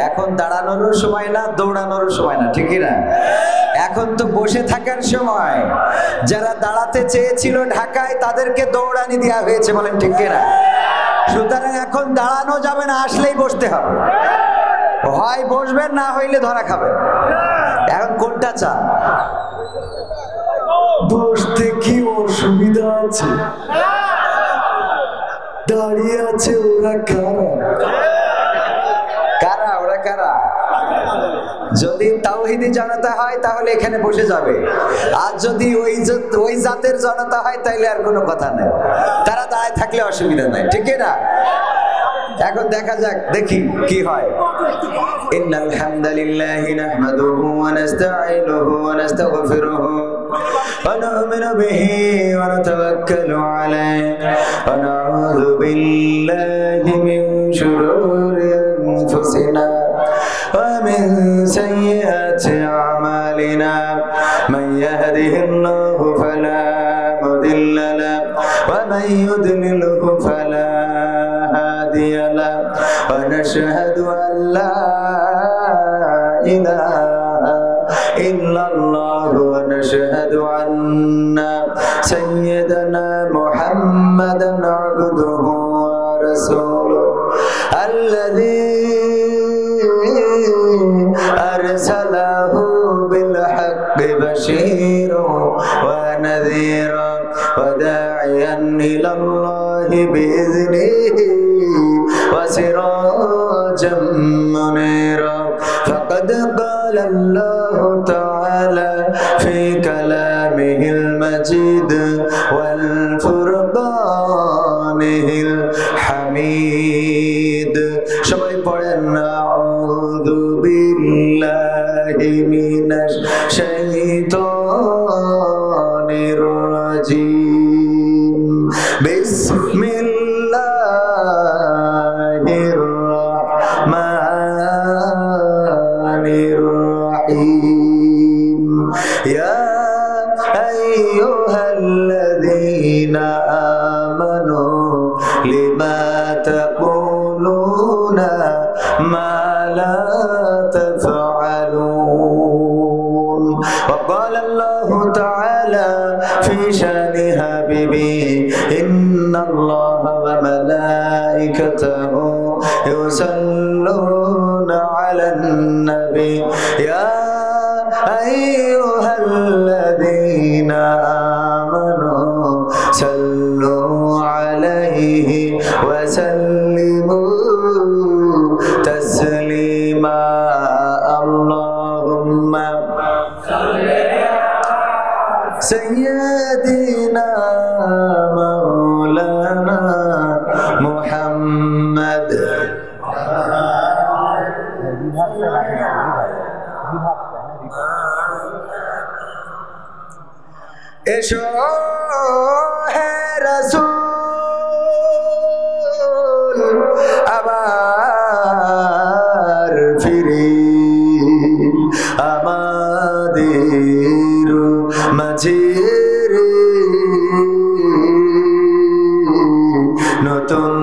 এখন দাঁড়ানোরও সময় না, দৌড়ানোরও সময় না, ঠিক না? এখন তো বসে থাকার সময়। যারা দাঁড়াতে চেয়েছিল ঢাকায় তাদেরকে দৌড়ানি দেওয়া হয়েছে, বলেন ঠিক না? সুতরাং এখন দাঁড়ানো যাবে না, আসলেই বসতে হবে। হয় বসবেন, না হইলে ধরা খাবে। এখন কোনটা চান? বসতে কি অসুবিধা আছে? দাঁড়িয়ে আছে ওরা কারা? কারা ওরা কারা? যদি তাওহীদি জনতা হয় তাহলে এখানে বসে যাবে, আর যদি ওই জাতের জনতা হয় তাহলে আর কোনো কথা নেই, তারা দাঁড়ায় থাকলে অসুবিধা নাই, ঠিক না? এখন দেখা যাক, দেখি কি হয়। ইন্নাল হামদালিল্লাহি নাহমাদুহু ওয়া নাস্তাঈনুহু ওয়া নাস্তাগফিরুহু ওয়া নু'মিনু বিহি ওয়া নাতাওয়াক্কালু আলাইহি ওয়া নাউযু বিল্লাহি মিন শুরুরি আনফুসিনা ওয়া মিন সাইয়্যাতি আ'মালিনা মান ইয়াহদিহিল্লাহু ফালা মুদিল্লা লাহু ওয়া মান ইউদ্লিলহু ফালা هادي له ونشهد أن لا إله إلا الله ونشهد أن سيدنا محمدا عبده ورسوله الذي أرسله بالحق بشيرا ونذيرا وداعيا إلى الله بإذنه وسراجا منيرا فقد قال الله تعالى في كلامه المجيد والفرقانه الحميد সবাই পড়েন আউযু বিল্লাহি মিনাশ শাইতানির রাজীম বিসমিল্লাহির রাহমানির রাহিম ইয়া আইয়ুহাল্লাযীনা আমানু লিমা তাকুলুনা মা লা তাফআলুন وقال الله تعالى في شأن حبيبه إن الله وملائكته يصلون على النبي يا أيها الذين آمنوا صلوا عليه وسلموا تسليما اللهم سيدنا مولانا محمد এসো হে রাসূল আবার ফিরে আমাদের মাঝে নতুন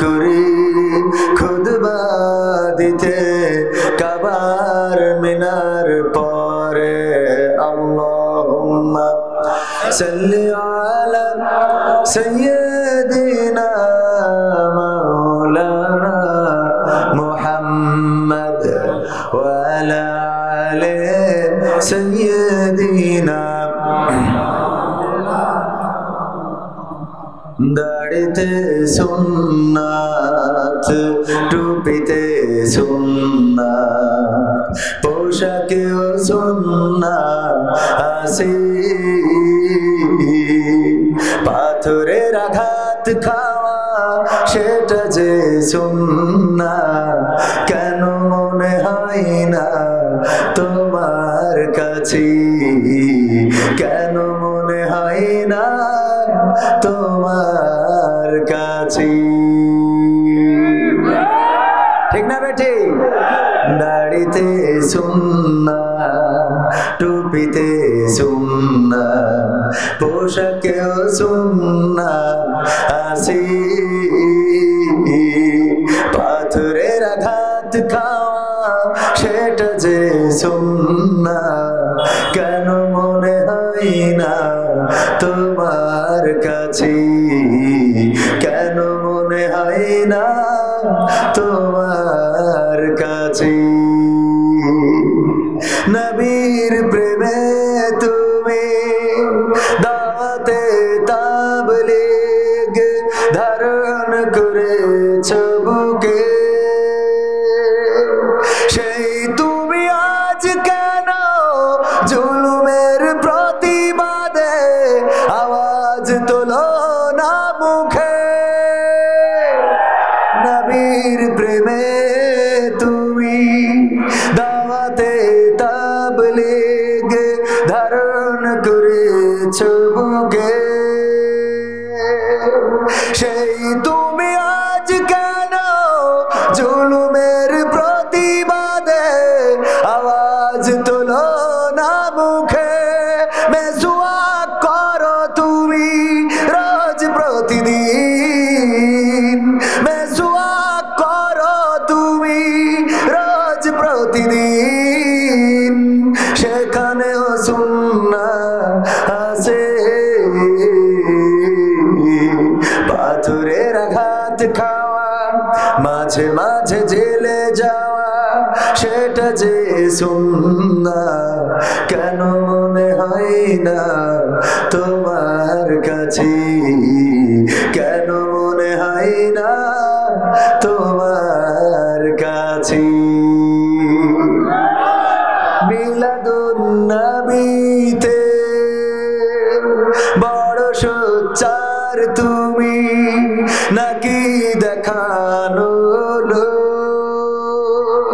করে খুতবা দিতে কাবার মিনার পরে আল্লাহুম্মা সাল্লি আলা সাইয়্যিদিনা মাওলানা মুহাম্মদ ওয়া আলা আলি সাইয়্যিদিনা দাড়িতে সুন্নাত টুপিতে সুন্নাত পোশাকেও সুন্নাত আছে পাথরের আঘাত খাওয়া সেটা যে সুন্নাত কেন মনে হয় না তোমার কাছে কেন মনে হয় না তোমার কাছে ঠিক না বেটি দাড়িতে সুন্নাত টুপিতে সুন্নাত পোশাকেও সুন্নাত আছে পাথরের আঘাত খাওয়া সেটা যে সুন্নাহ কেন মনে হয় না তোমার কাছে, কেন মনে হয় না তোমার কাছে। নবীর প্রেমে তুমি দাওয়াতে তাবলীগ ধারণ করেছ বুকে, সেই তুমি আজ কেন জুলুমের প্রতিবাদে আওয়াজ তোলো না মুখে। নবীর প্রেমে তুমি দাওয়াতে তাবলীগ ধারণ করেছ বুকে, সেই তুমি আজ কেন জুলুমের প্রতিবাদে আওয়াজ তোলো না মুখে। মেসওয়াক করো তুমি রোজ প্রতিদিন, মেসওয়াক করো তুমি রোজ প্রতিদিন, সেখানেও সুন্নাহ আছে। পাথরের আঘাত খাওয়া, মাঝে মাঝে জেলে যাওয়া, সেটা যে সুন্নাহ কেন মনে হয় না তোমার কাছে, কেন মনে হয় না তোমার কাছে। মিলাদুন নবীতে বড় সোচ্চার তুমি নাকি দেখানো লোক,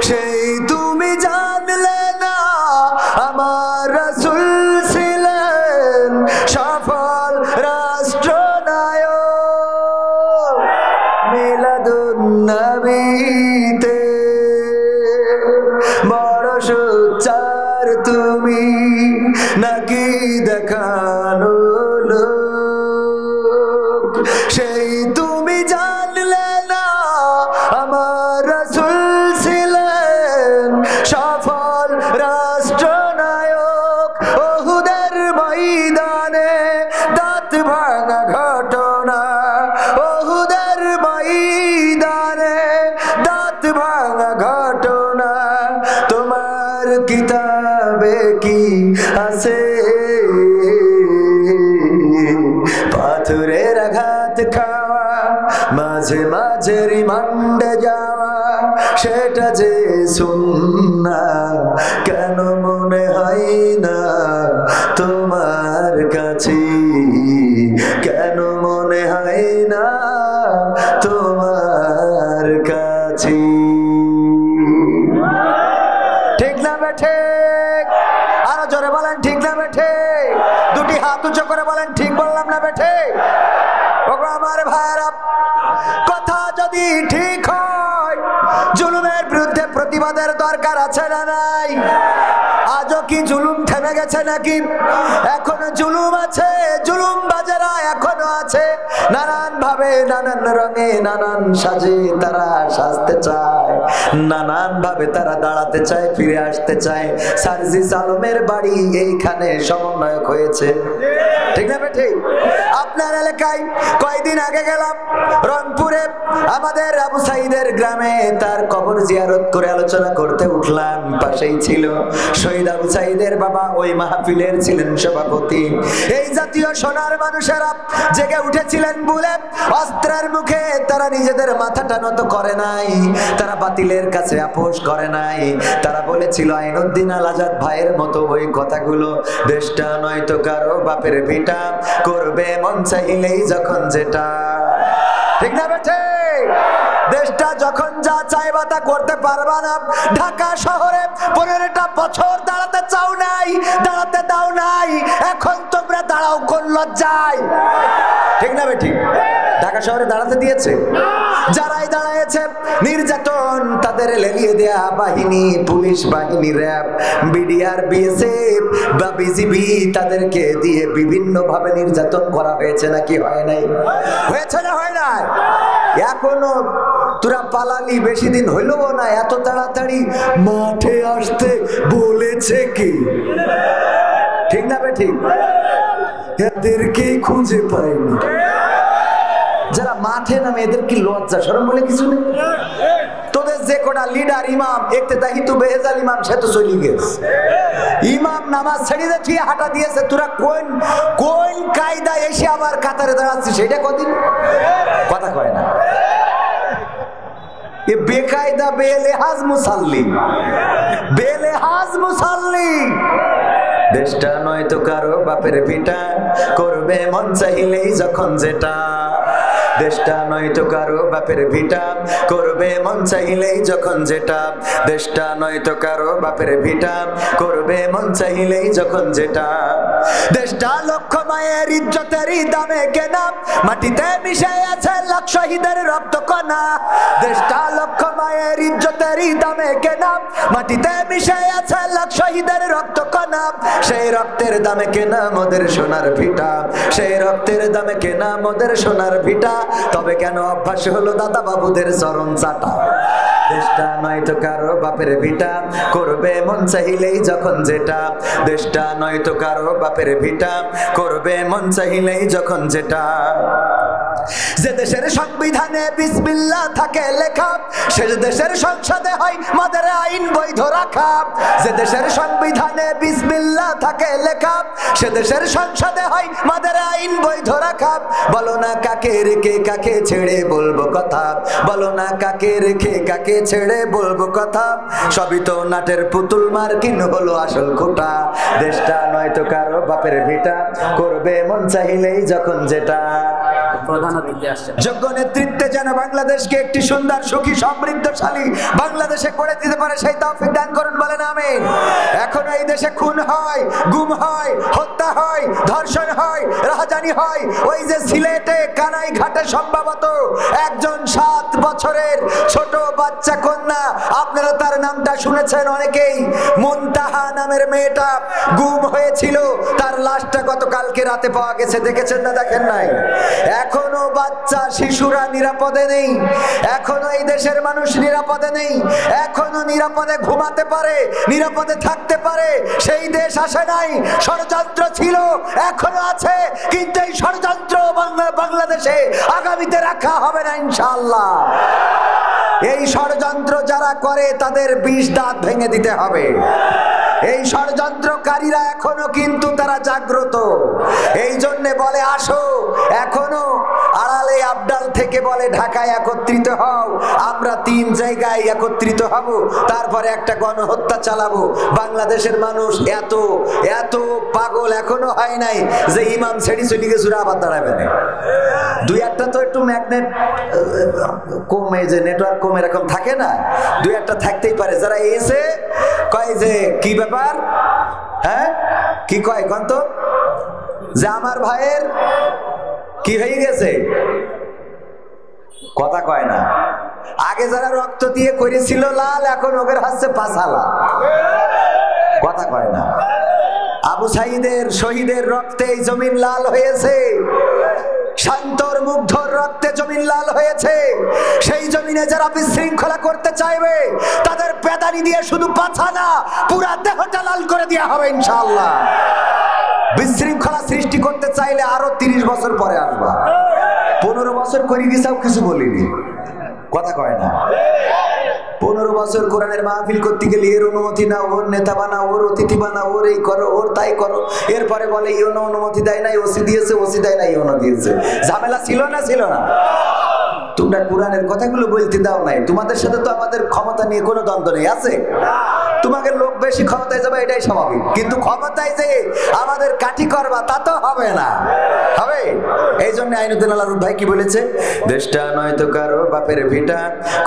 সেই তুমি জানলে না আমার রাসূল ছিলেন সফল রাষ্ট্রনায়ক। মিলাদুন নবীতে বড় সোচ্চার তুমি নাকি দেখানো লোক, সেই তুমি জানলে না আমার রাসূল ছিলেন সফল রাষ্ট্রনায়ক। ওহুদের ময়দানে দাঁত ভাঙা ঘটনা, ওহুদের ময়দানে দাঁত ভাঙা ঘটনা তোমার কিতাবে কি আছে? পাথরের আঘাত খাওয়া, মাঝে মাঝে রিমান্ডে যাওয়া, সেটা যে সুন্নাহ কেন মনে হয় না তোমার কাছে, কেন মনে হয় না তোমার কাছে। ঠিক না বেঠে? আরো জোরে বলেন ঠিক না বেঠে? দুটি হাত উঁচু করে বলেন ঠিক বললাম না বেঠে? ওগো আমার ভাইরা, কথা যদি ঠিক হয় জুলুমের বিরুদ্ধে প্রতিবাদের দরকার আছে না নাই? আজও কি জুলুম থেমে গেছে নাকি? এখনো জুলুম আছে, জুলুম বাজেরা এখনো আছে। নানান ভাবে, নানান রঙে, নানান সাজে তারা সাজতে চায়, নানান ভাবে তারা দাঁড়াতে চায়, ফিরে আসতে চায়। সার্জিস আলমের বাড়ি এইখানে সমন্বয়ক হয়েছে, ঠিক না বেঠি? আপনার এলাকায় কয়েকদিন আগে গেলাম রংপুরে, আমাদের আবু সাইদের গ্রামে, তার কবর জিয়ারত করে আলোচনা করতে উঠলাম। পাশেই ছিল শহীদ আবু সাইদের বাবা, ওই মাহফিলের ছিলেন সভাপতি। এই জাতীয় সোনার মানুষেরা জেগে উঠেছিলেন বলে অস্ত্রের মুখে তারা নিজেদের মাথাটা নত করে নাই, তারা বাতিলের কাছে আপোষ করে নাই। তারা বলেছিল আইনুদ্দিন আল আজাদ ভাইয়ের মতো ওই কথাগুলো, দেশটা নয়তো কারো বাপের ভিটা, করবে মন চাইলেই যখন যেটা, ঠিক না বেঠে? দেশটা যখন যা চাইবা তা করতে পারবা না। ঢাকা শহরে 15টা বছর দাঁড়াতে চাও নাই, দাঁড়াতে দাও নাই, এখন তোমরা দাঁড়াও কোন লজ্জায়, ঠিক না বেঠি? ঢাকা শহরে দাঁড়াতে দিয়েছে? যারাই দাঁড়ায়েছে নির্যাতন, তাদের লেলিয়ে দেয়া বাহিনী, পুলিশ বাহিনী, র্যাব, বিডিআর, বিএসএফ বা বিজিবি, তাদেরকে দিয়ে বিভিন্ন ভাবে নির্যাতন করা হয়েছে নাকি হয় নাই? হয়েছে না হয় নাই? এখনো তোরা পালালি, বেশি দিন হইলো না, এত তাড়াতাড়ি মাঠে আসতে বলেছে কি? ঠিক না বে ঠিক? এদেরকেই খুঁজে পাইনি। যারা মাঠে নামে এদের কি লজ্জা শরম বলে কিছু নেই? তোদের যে কোটা লিডার ইমাম ইক্তেদাহি তু বেহেজাল ইমাম সে তো চলে গেছে। ইমাম নামাজ ছেড়ে দিয়ে হাঁটা দিয়েছে, তোরা কোন কোন কায়দা এসে আবার কাতারে দাঁড়াচ্ছিস? সেটা কদিন কথা কয় না। এ বেকায়দা বেলেহাজ মুসাল্লি, বেলেহাজ মুসাল্লি। দেশটা নয় তো কারো বাপের ভিটা, করবে মন চাইলেই যখন যেটা। দেশটা নয় তো কারো বাপের ভিটা, করবে মন চাইলেই যখন যেটা। দেশটা নয় তো কারো বাপের ভিটা, করবে মন চাইলেই যখন যেটা। দেশটা লক্ষ মায়ের ইজ্জতেরই দামে কেনা, মাটিতে মিশে আছে লাখ শহীদের রক্ত কণা। দেশটা লক্ষ মায়ের ইজ্জতেরই দামে কেনা, মাটিতে মিশে আছে লাখ শহীদের রক্ত কণা। সেই রক্তের দামে কেনা মোদের সোনার ভিটা, সেই রক্তের দামে কেনা মোদের সোনার ভিটা। তবে কেন অভ্যাস হলো দাদা বাবুদের চরণ চাটা? দেশটা নয় তো কারো বাপের ভিটা, করবে মন চাইলেই যখন যেটা। দেশটা নয় তো কারো বাপের ভিটা, করবে মন চাইলেই যখন যেটা। যে দেশের সংবিধানে বিসমিল্লাহ থাকে লেখা, সে দেশের সংসদে হয় মদের আইন বৈধ রাখা। যে দেশের সংবিধানে বিসমিল্লাহ থাকে লেখা, সে দেশের সংসদে হয় মদের আইন বৈধ রাখা। বলো না কাকে রেখে কাকে ছেড়ে বলবো কথা, বলো না কাকে রেখে কাকে ছেড়ে বলবো কথা। সবই তো নাটের পুতুল, মার্কিন হলো আসল খোটা। দেশটা নয় তো কারো বাপের ভিটা, করবে মন চাইলেই যখন যেটা। যোগ্য নেতৃত্বে যেন বাংলাদেশকে একটি সুন্দর সুখী সমৃদ্ধশালী বাংলাদেশে করে দিতে পারে সেই তৌফিক দান করুন, বলেন আমিন। এখন এই দেশে খুন হয়, গুম হয়, হত্যা হয়, ধর্ষণ হয়, রাহাজানি হয়। ওই যে সিলেটে কানাই ঘাটে সম্ভবত একজন 7 বছরের ছোট বাচ্চা কন্যা, আপনারা তার নামটা শুনেছেন অনেকেই, মুনতাহা নামের মেয়েটা গুম হয়েছিল। তার লাশটা গতকালকে রাতে পাওয়া গেছে, দেখেছেন না দেখেন নাই? এখনো বাচ্চা শিশুরা নিরাপদে নেই, এখনো এই দেশের মানুষ নিরাপদে নেই, এখনো নিরাপদে ঘুমাতে পারে, নিরাপদে থাকতে পারে। সেই দেশ আসে নাই, ষড়যন্ত্র ছিল, এখনো আছে, কিন্তু এই ষড়যন্ত্র বাংলাদেশে আগামীতে রাখা হবে না ইনশাআল্লাহ। এই ষড়যন্ত্র যারা করে তাদের 20 দাঁত ভেঙে দিতে হবে। এই ষড়যন্ত্রকারীরা এখনো কিন্তু তারা জাগ্রত, এই জন্য বলে আসো। এখনো আড়ালে আবডাল থেকে বলে ঢাকায় একত্রিত হও, আমরা 3 জায়গায় একত্রিত হব, তারপরে একটা গণহত্যা চালাবো। বাংলাদেশের মানুষ এত এত পাগল এখনো হয় নাই যে ইমাম ছেড়ি চলে গেছে আবার দাঁড়াবে না। 2-1টা তো একটু ম্যাগনেট কমে, যে নেটওয়ার্ক কম এরকম থাকে না, 2-1টা থাকতেই পারে। যারা এসে কয় যে কি ব্যাপার, হ্যাঁ কি কয় কন্ত, যে আমার ভাইয়ের কি হয়ে গেছে, কথা কয় না। আগে যারা রক্ত দিয়ে করেছিল লাল, এখন ওদের হাসছে পাছালা, কথা কয় না। আবু সাইদের শহীদের রক্তে এই জমিন লাল হয়েছে, শান্তর মুগ্ধর রক্তে জমিন লাল হয়েছে। সেই জমিনে যারা বিশৃঙ্খলা করতে চাইবে তাদের পেদানি দিয়ে শুধু পাছা না, পুরা দেহটা লাল করে দেওয়া হবে ইনশাআল্লাহ। বিশৃঙ্খলা সৃষ্টি করতে চাইলে আরো 30 বছর পরে আসবা। 15 বছর করে গেছাও কিছু বলিনি, কথা কয় না। 15 বছর কোরআনের মাহফিল করতে গেলে এর অনুমতি না, ওর নেতা বানাও, ওর অতিথি বানাও, ওর এই করো, ওর তাই করো। এরপরে বলে ইউনো অনুমতি দেয় নাই, ওসি দিয়েছে, ওসি দেয় নাই, ইউনো দিয়েছে। ঝামেলা ছিল না ছিল না? তোমরা কোরআনের কথাগুলো বলতে দাও নাই। তোমাদের সাথে তো আমাদের ক্ষমতা নিয়ে কোনো দ্বন্দ্ব নেই, আছে? তোমাকে লোক বেশি ক্ষমতায় যাবে এটাই স্বাভাবিক, কিন্তু ক্ষমতায় যে আমাদের কাঠি করবা তা তো হবে না, হবে? এই জন্য আইনুদ্দিন আলাদুল ভাই কি বলেছে, দেশটা নয় তো কারো বাপের ভিটা,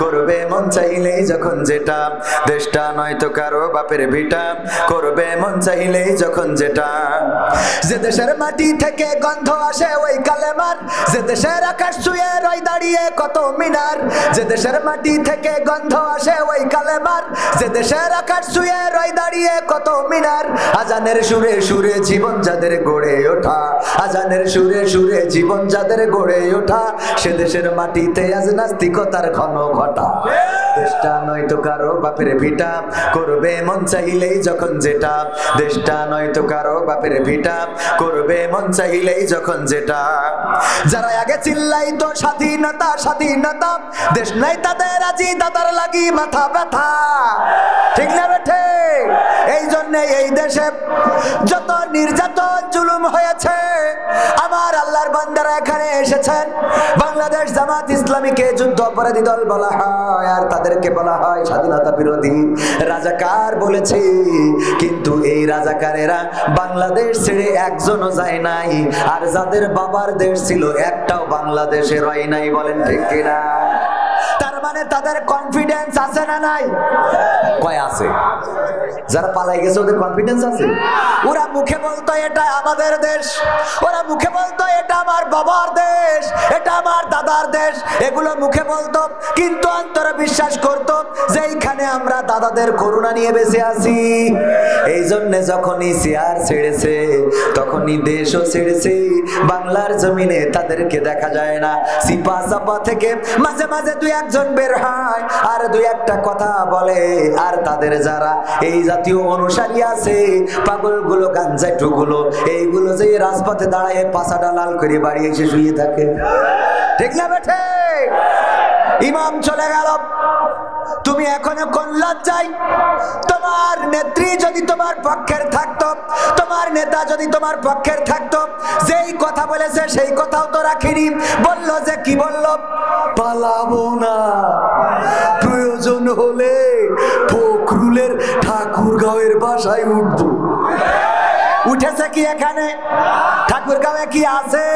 করবে মন চাইলেই যখন যেটা। দেশটা নয় তো কারো বাপের ভিটা, করবে মন চাইলেই যখন যেটা। যে দেশের মাটি থেকে গন্ধ আসে ওই কালেমার, যে দেশের আকাশ ছুঁয়ে রয় দাঁড়িয়ে কত মিনার, যে দেশের মাটি থেকে গন্ধ আসে ওই কালেমার, যে দেশের আকাশ ছুঁয়ে রয় দাঁড়িয়ে কত মিনার। আজানের সুরে সুরে জীবন যাদের গড়ে ওঠা, আজানের সুরে সুরে জীবন যাদের গড়ে ওঠা, সে দেশের মাটিতে আজ নাস্তিকতার ঘন ঘটা। দেশটা নয়তো কারো বাপের ভিটা, করবে মন চাইলেই যখন যেটা। দেশটা নয়তো কারো বাপের ভিটা, করবে মন চাইলেই যখন যেটা। যারা আগে চিল্লাই তো স্বাধীনতা স্বাধীনতা, দেশ নাই তাদের আজি দাদার লাগি মাথা ব্যথা। ঠিক না বেঠে? এই জন্যে এই দেশে যত নির্যাতন জুলুম হয়েছে, আমার আল্লাহর বান্দারা এখানে এসেছেন। বাংলাদেশ জামাত ইসলামীকে যুদ্ধ অপরাধী দল বলা হয়, আর তাদেরকে বলা হয় স্বাধীনতা বিরোধী রাজাকার বলেছে। কিন্তু এই রাজাকারেরা বাংলাদেশ ছেড়ে একজনও যায় নাই, আর যাদের বাবার দেশ ছিল একটাও বাংলাদেশে রয় নাই। বলেন ঠিক কিনা? তার মানে তাদের কনফিডেন্স আছে না নাই? কয় আছে? যারা পালাই গেছে ওদের কনফিডেন্স আছে? ওরা মুখে বলতো এটা আমাদের দেশ, ওরা মুখে বলতো এটা আমার বাবার দেশ, এটা আমার দাদার দেশ, এগুলো মুখে বলতো, কিন্তু অন্তরে বিশ্বাস করতো যে এইখানে আমরা দাদাদের করুণা নিয়ে বেঁচে আছি। এই জন্য যখনই চেয়ার ছেড়েছে তখনই দেশও ছেড়েছে। বাংলার জমিনে তাদেরকে দেখা যায় না। সিপা চাপা থেকে মাঝে মাঝে দুই একজন বের হয় আর দুই একটা কথা বলে, আর তাদের যারা এই জাতীয় অনুসারী আছে, পাগলগুলো গাঞ্জাটুগুলো, এইগুলো যে রাজপথে দাঁড়ায় পাছাটা লাল করে বাড়ি এসে শুয়ে থাকে। ঠিক না বেঠে? ইমাম চলে গেল, তুমি এখনো কোন লজ্জায়? তোমার নেত্রী যদি তোমার পক্ষের থাকতো, তোমার নেতা যদি তোমার পক্ষের থাকতো, যেই কথা বলেছে সেই কথাও তো রাখিনি। বললো যে কি বললো? পালাবো না, প্রয়োজন হলে ফখরুলের ঠাকুরগাঁওয়ের বাসায় উঠবো। উঠেছে কি এখানে? ঠাকুরগাঁওয়ে কি আছে?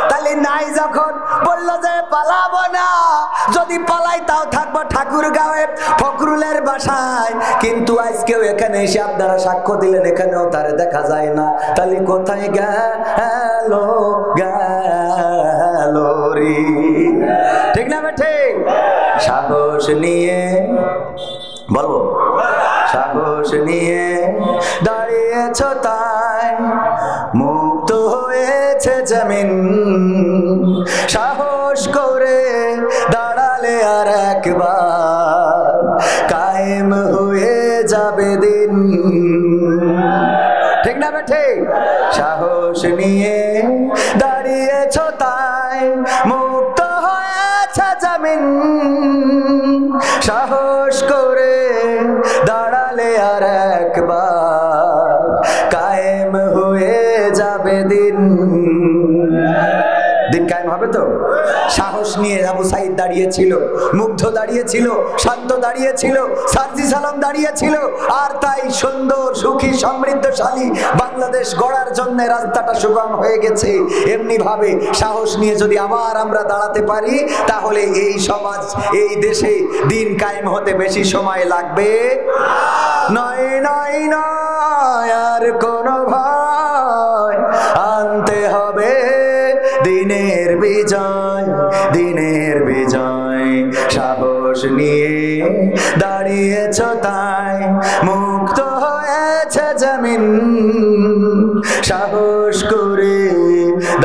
তাহলে নাই যখন বললো যে পালাবো না, যদি পালাই তাও থাকবো ঠাকুরগাঁওয়ে ফখরুলের বাসায়। কিন্তু আজকেও এখানে এসে আপনারা সাক্ষ্য দিলেন, এখানেও তার দেখা যায় না। তাহলে কোথায় গেল গেল রে? ঠিক না বেঠে? সাহস নিয়ে বলবো, সাহস নিয়ে দাঁড়িয়েছ তাই মুক্ত হয়েছে জমিন। সাহস করে দাঁড়ালে আর একবার কায়েম হয়ে যাবে দিন। ঠিক না বেঠে? সাহস নিয়ে দাঁড়িয়েছ তাই মুক্ত হয়েছে জমিন। সাহস করে দাঁড়ালে আর একবার কায়েম হয়ে যাবে দিন। দিন কায়েম হবে তো? সাহস নিয়ে আবু সাইদ দাঁড়িয়েছিল, মুগ্ধ দাঁড়িয়েছিল, শান্ত দাঁড়িয়েছিল, সার্জিস আলম দাঁড়িয়েছিল। আর তাই সুন্দর সুখী সমৃদ্ধশালী বাংলাদেশ গড়ার জন্য রাস্তাটা সুগম হয়ে গেছে। এমনি ভাবে সাহস নিয়ে যদি আবার আমরা দাঁড়াতে পারি, তাহলে এই সমাজ, এই দেশে দিন কায়েম হতে বেশি সময় লাগবে নয়। নয় নয় আর কোনো ভয়, আনতে হবে দিনের বিজয়, দিনের বিজয়। সাহস নিয়ে দাঁড়িয়েছ তাই মুক্ত হয়েছে জমিন। সাহস করে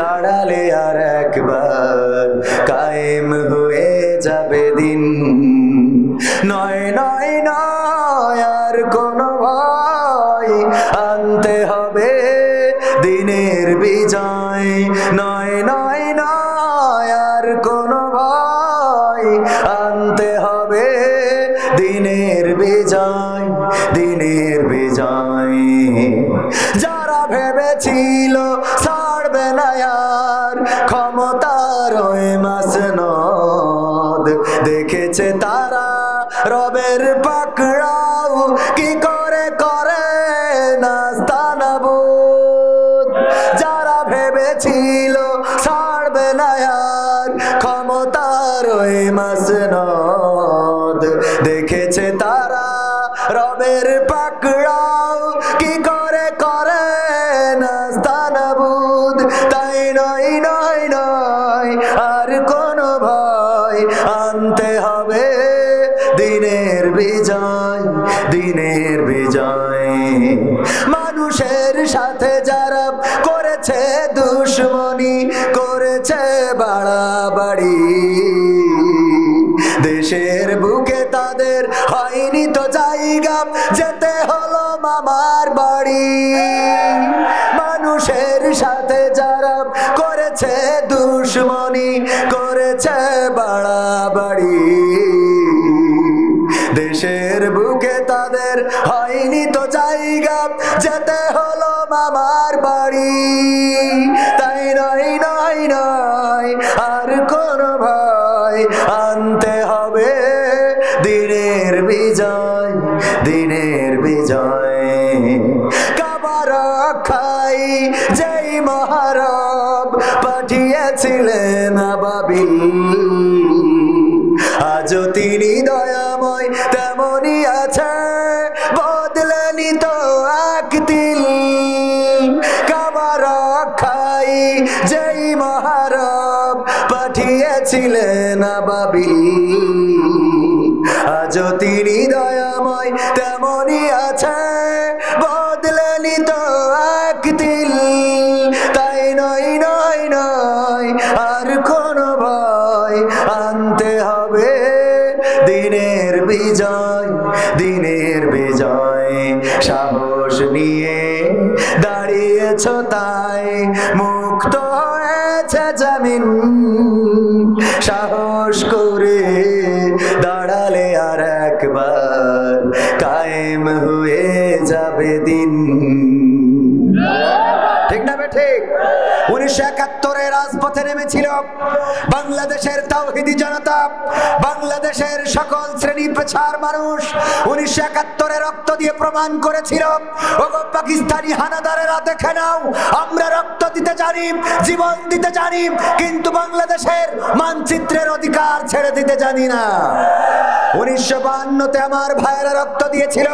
দাঁড়ালে আর একবার কায়েম হয়ে যাবে দিন। নয় নয় নয় আর কোনো ভয়, আনতে হবে দিনের বিজয়। নয় নয় নয় আর কোনো ভয়, আনতে হবে দিনের বিজয়, দিনের বিজয়। যারা ভেবেছিল ছাড়বে না আর ক্ষমতার ওই মাসনদ, দেখেছে তারা রবের পাকড়াও কি করে করে নাস্তানাবুদ। যারা ভেবেছিল ছাড়বে না আর ক্ষমতার ওই মাসনদ, দেখেছে তারা রবের পাকড়াও কি করে করে নাস্তানাবুদ। তাই নয় নয় নয় আর কোনো ভয়, বিজয়, দিনের বিজয়। মানুষের সাথে যারা করেছে দুশ্মনী, করেছে বাড়াবাড়ি, দেশের বুকে তাদের হয়নি তো জায়গা, যেতে হলো মামার বাড়ি। মানুষের সাথে যারা করেছে দুশ্মনী, করেছে বাড়াবাড়ি, দেশের বুকে তাদের হয়নি তো জায়গা, যেতে হলো মামার বাড়ি। তাই নয় নয় নয় আর কোন ভয়, আনতে হবে দিনের বিজয়, দিনের বিজয়। কাবা রক্ষাই যেই মহারব পাঠিয়েছিলেন আবাবিল, আজও তিনি দয়াময় তেমনি আছে, বদলেনি তো এক তিল। কাবা রক্ষাই যেই মহারব পাঠিয়েছিলেন আবাবিল, আজও তিনি দয়াময় তেমনি আছে, বদলেনি তো এক তিল। তাই নয় নয় নয় আর কোন ভয়, আনতে হবে দিনের বিজয়, দিনের বিজয়। সাহস নিয়ে দাঁড়িয়েছ তাই মুক্ত হয়েছে জমিন, সাহস করে দাঁড়ালে আর একবার কায়েম হয়ে যাবে দিন। ঠিক না ঠিক? 1971 রাজপথে নেমেছিল বাংলাদেশের তাওহীদি জনতা, বাংলাদেশের সকল শ্রেণী পেশার মানুষ 1971 রক্ত দিয়ে প্রমাণ করেছিল, ওগো পাকিস্তানি হানাদারেরা দেখে নাও, আমরা রক্ত দিতে জানি, জীবন দিতে জানি, কিন্তু বাংলাদেশের মানচিত্রের অধিকার ছেড়ে দিতে জানি না। 1952 আমার ভাইয়েরা রক্ত দিয়েছিল,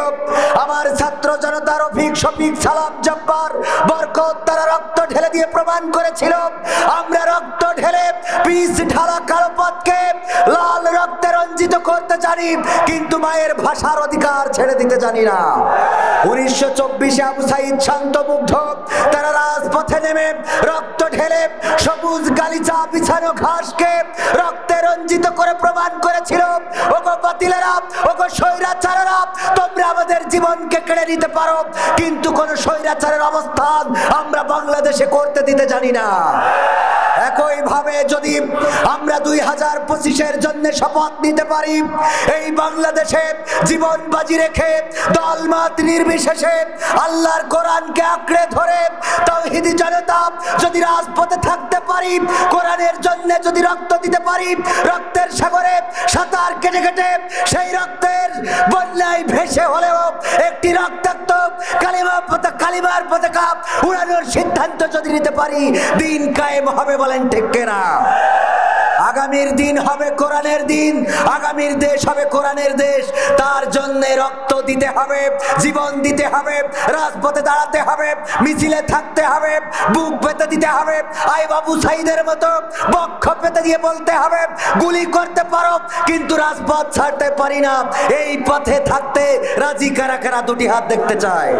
আমার ছাত্র জনতা রফিক, শফিক, সালাম, জব্বার, বরকত, তারা রক্ত ঢেলে দিয়ে প্রমাণ করেছিল, আমরা রক্ত ঢেলে পিচ ঢালা কালো পথকে লাল রক্তে রঞ্জিত করতে জানি, কিন্তু মায়ের ভাষার অধিকার ছেড়ে দিতে জানি না। 1924 আবু সাইদ শান্তমুগ্ধ, তারা রাজপথে নেমে রক্ত ঢেলে সবুজ গালিচা বিছানো ঘাসকে রক্তে রঞ্জিত করে প্রমাণ করেছিল, ওগো বাতিলেরা, ওগো স্বৈরাচারেরা, তোমরা আমাদের জীবনকে কেড়ে নিতে পারো, কিন্তু কোন স্বৈরাচারের অবস্থান আমরা বাংলাদেশে করতে দিতে জানি না। একইভাবে যদি আমরা 2025-এর জন্য শপথ নিতে পারি, এই বাংলাদেশে জীবন বাজি রেখে দলমত নির্বিশেষে আল্লাহর কোরআনকে আঁকড়ে ধরে তাওহীদি জনতা যদি রাজপথে থাকতে পারি, কোরআনের জন্য যদি রক্ত দিতে পারি, রক্তের সাগরে সাঁতার কেটে কেটে সেই রক্তের বন্যায় ভেসে হলেও একটি রক্তাক্ত কালিমার পতাকা উড়ানোর সিদ্ধান্ত যদি নিতে পারি, দিন কায়েম হবে। বলেন ঠিক কিনা? আগামীর দিন হবে কোরআনের দিন, আগামীর দেশ হবে কোরআনের দেশ। তার জন্য রক্ত দিতে হবে, জীবন দিতে হবে, রাজপথে দাঁড়াতে হবে, মিছিলে থাকতে হবে, বুক পেতে দিতে হবে, আই বাবু সাইদের মতো বক্ষ পেতে দিয়ে বলতে হবে, গুলি করতে পারো কিন্তু রাজপথ ছাড়তে পারি না। এই পথে থাকতে রাজি কারা কারা? দুটি হাত দেখতে চায়।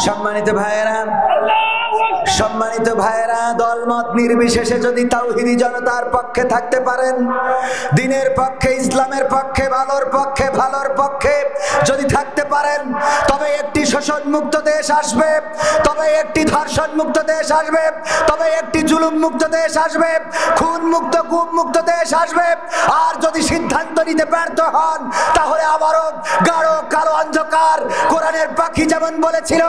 সম্মানিত ভাইয়েরা, সম্মানিত ভাইয়েরা, দলমত নির্বিশেষে যদি তাওহীদি জনতার পক্ষে থাকতে পারেন, দিনের পক্ষে, ইসলামের পক্ষে, ভালোর পক্ষে, ভালোর পক্ষে যদি থাকতে পারেন, তবে একটি শোষণ মুক্ত দেশ আসবে, তবে একটি ধর্ষণ মুক্ত দেশ আসবে, তবে একটি জুলুম মুক্ত দেশ আসবে, খুন মুক্ত, গুম মুক্ত দেশ আসবে। আর যদি সিদ্ধান্ত নিতে ব্যর্থ হন, তাহলে আবারও গাঢ় কালো অন্ধকার। কোরআনের পাখি যেমন বলেছিল,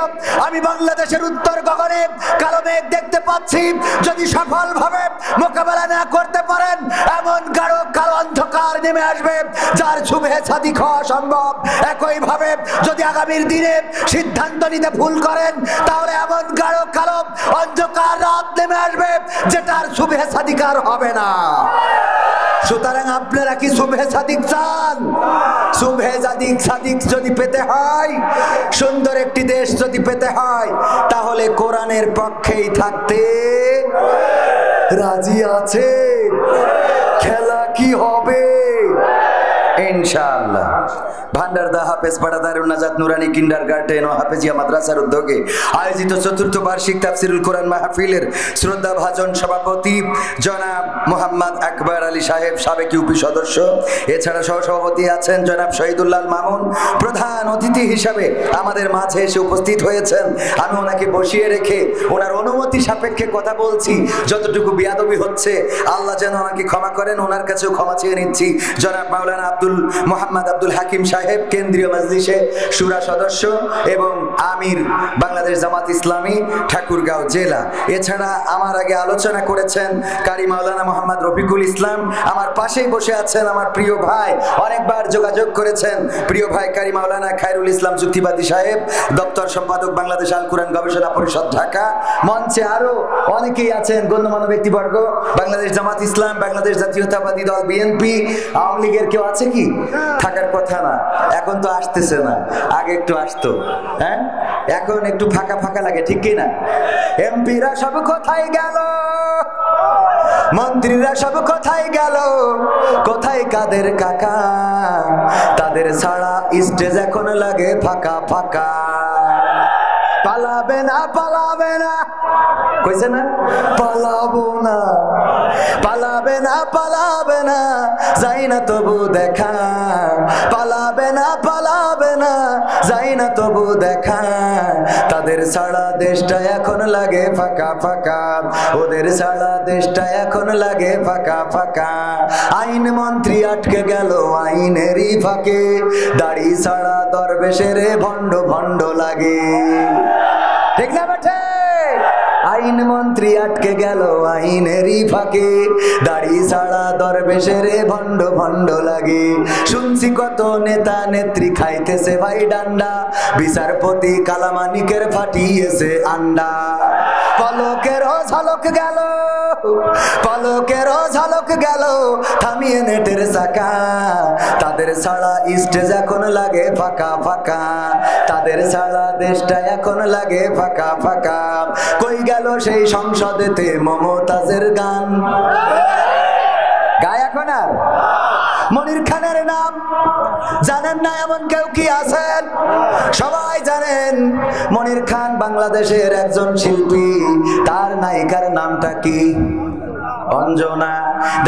আমি বাংলাদেশের উত্তর গগনে কালো মেঘ দেখতে পাচ্ছি, যদি সফলভাবে মোকাবেলা না করতে পারেন, এমন গাঢ় কালো অন্ধকার নেমে আসবে, যার শুভে সাদিক হওয়া সম্ভব। একইভাবে যদি আগামীর দিনে সিদ্ধান্ত নিতে ভুল করেন, তাহলে এমন গাঢ় কালো অন্ধকার রাত নেমে আসবে যেটার শুভে সাদিকার হবে না। সুতরাং আপনারা কি শুভে সাদিক চান? শুভে সাদিক যদি পেতে হয়, সুন্দর একটি দেশ যদি পেতে হয়, তাহলে কোরআনের পক্ষেই থাকতে রাজি আছে? খেলা কি হবে? ইনশাআল্লাহ। ভান্ডারদা হাফেজ পাড়া দারুন নাজাত নুরানি কিন্ডারগার্টেন ও হাফেজিয়া মাদ্রাসার উদ্যোগে আয়োজিত চতুর্থ বার্ষিক তাফসিরুল কোরআন মাহফিলের শ্রদ্ধাভাজন সভাপতি জনাব মোহাম্মদ আকবর আলী সাহেব, সাবেক ইউপি সদস্য, এছাড়া সহসভাপতি আছেন জনাব শহীদুল্লাহ মামুন। প্রধান অতিথি হিসাবে আমাদের মাঝে এসে উপস্থিত হয়েছেন। আমি ওনাকে বসিয়ে রেখে ওনার অনুমতি সাপেক্ষে কথা বলছি। যতটুকু বিয়াদবি হচ্ছে আল্লাহ যেন আমাকে ক্ষমা করেন, ওনার কাছেও ক্ষমা চেয়ে নিচ্ছি। জনাব মাওলানা মোহাম্মদ আব্দুল হাকিম সাহেব, কেন্দ্রীয় মজলিসে শুরা সদস্য এবং আমির বাংলাদেশ জামাত ইসলামী ঠাকুরগাঁও জেলা। এছাড়া আমার আগে আলোচনা করেছেন কারি মাওলানা মোহাম্মদ রফিকুল ইসলাম। আমার পাশেই বসে আছেন আমার প্রিয় ভাই, অনেকবার যোগাযোগ করেছেন, প্রিয় ভাই কারি মাওলানা খায়রুল ইসলাম যুক্তিবাদী সাহেব, দপ্তর সম্পাদক বাংলাদেশ আল কোরআন গবেষণা পরিষদ ঢাকা। মঞ্চে আরো অনেকেই আছেন গণ্যমান্য ব্যক্তিবর্গ, বাংলাদেশ জামাত ইসলাম, বাংলাদেশ জাতীয়তাবাদী দল বিএনপি, আওয়ামী লীগের কেউ আছে কি? থাকার কথা না, এখন তো আসতেছে না, আগে একটু আসতো। হ্যাঁ, এখন একটু ফাঁকা ফাঁকা লাগে, ঠিক কি না? এমপিরা সব কোথায় গেল? মন্ত্রীরা সব কোথায় গেল? কোথায় কাদের কাকা? তাদের ছাড়া স্টেজ এখন লাগে ফাঁকা ফাঁকা। পালাবে না, পালাবে না, কইছে না পালাবো না, পালাবে না, পালাবে না, যাই না তবু দেখা, পালাবে না, পালাবে না, যাই না তবু দেখা। তাদের ছাড়া দেশটা এখন লাগে ফাঁকা ফাঁকা, ওদের ছাড়া দেশটা এখন লাগে ফাঁকা ফাঁকা। আইন মন্ত্রী আটকে গেল আইনেরই ফাঁকে, দাড়ি ছাড়া দরবেশের ভণ্ড ভণ্ড লাগে, ঠিক না বেঠে? আইন মন্ত্রী আটকে গেল আইনেরই ফাঁকে, দাড়ি ছাড়া দরবেশের ভণ্ড ভণ্ড লাগে। শুনছি কত নেতা নেত্রী খাইতেছে ভাই ডান্ডা, বিচারপতি কালামানিকের ফাটিয়েছে আন্ডা। পলকেরও ঝলক গেল, পলকেরও ঝলক গেল, থামিয়ে নেটের চাকা। তাদের ছাড়া স্টেজ এখন লাগে ফাঁকা ফাঁকা, তাদের ছাড়া দেশটা এখন লাগে ফাঁকা ফাঁকা। কই গেল সেই সংসদেতে মমতাজের গান? গায় এখন আর? মনির খানের নাম জানেন না এমন কেউ কি আছেন? সবাই জানেন মনির খান বাংলাদেশের একজন শিল্পী। তার নায়িকার নামটা কি? অঞ্জনা।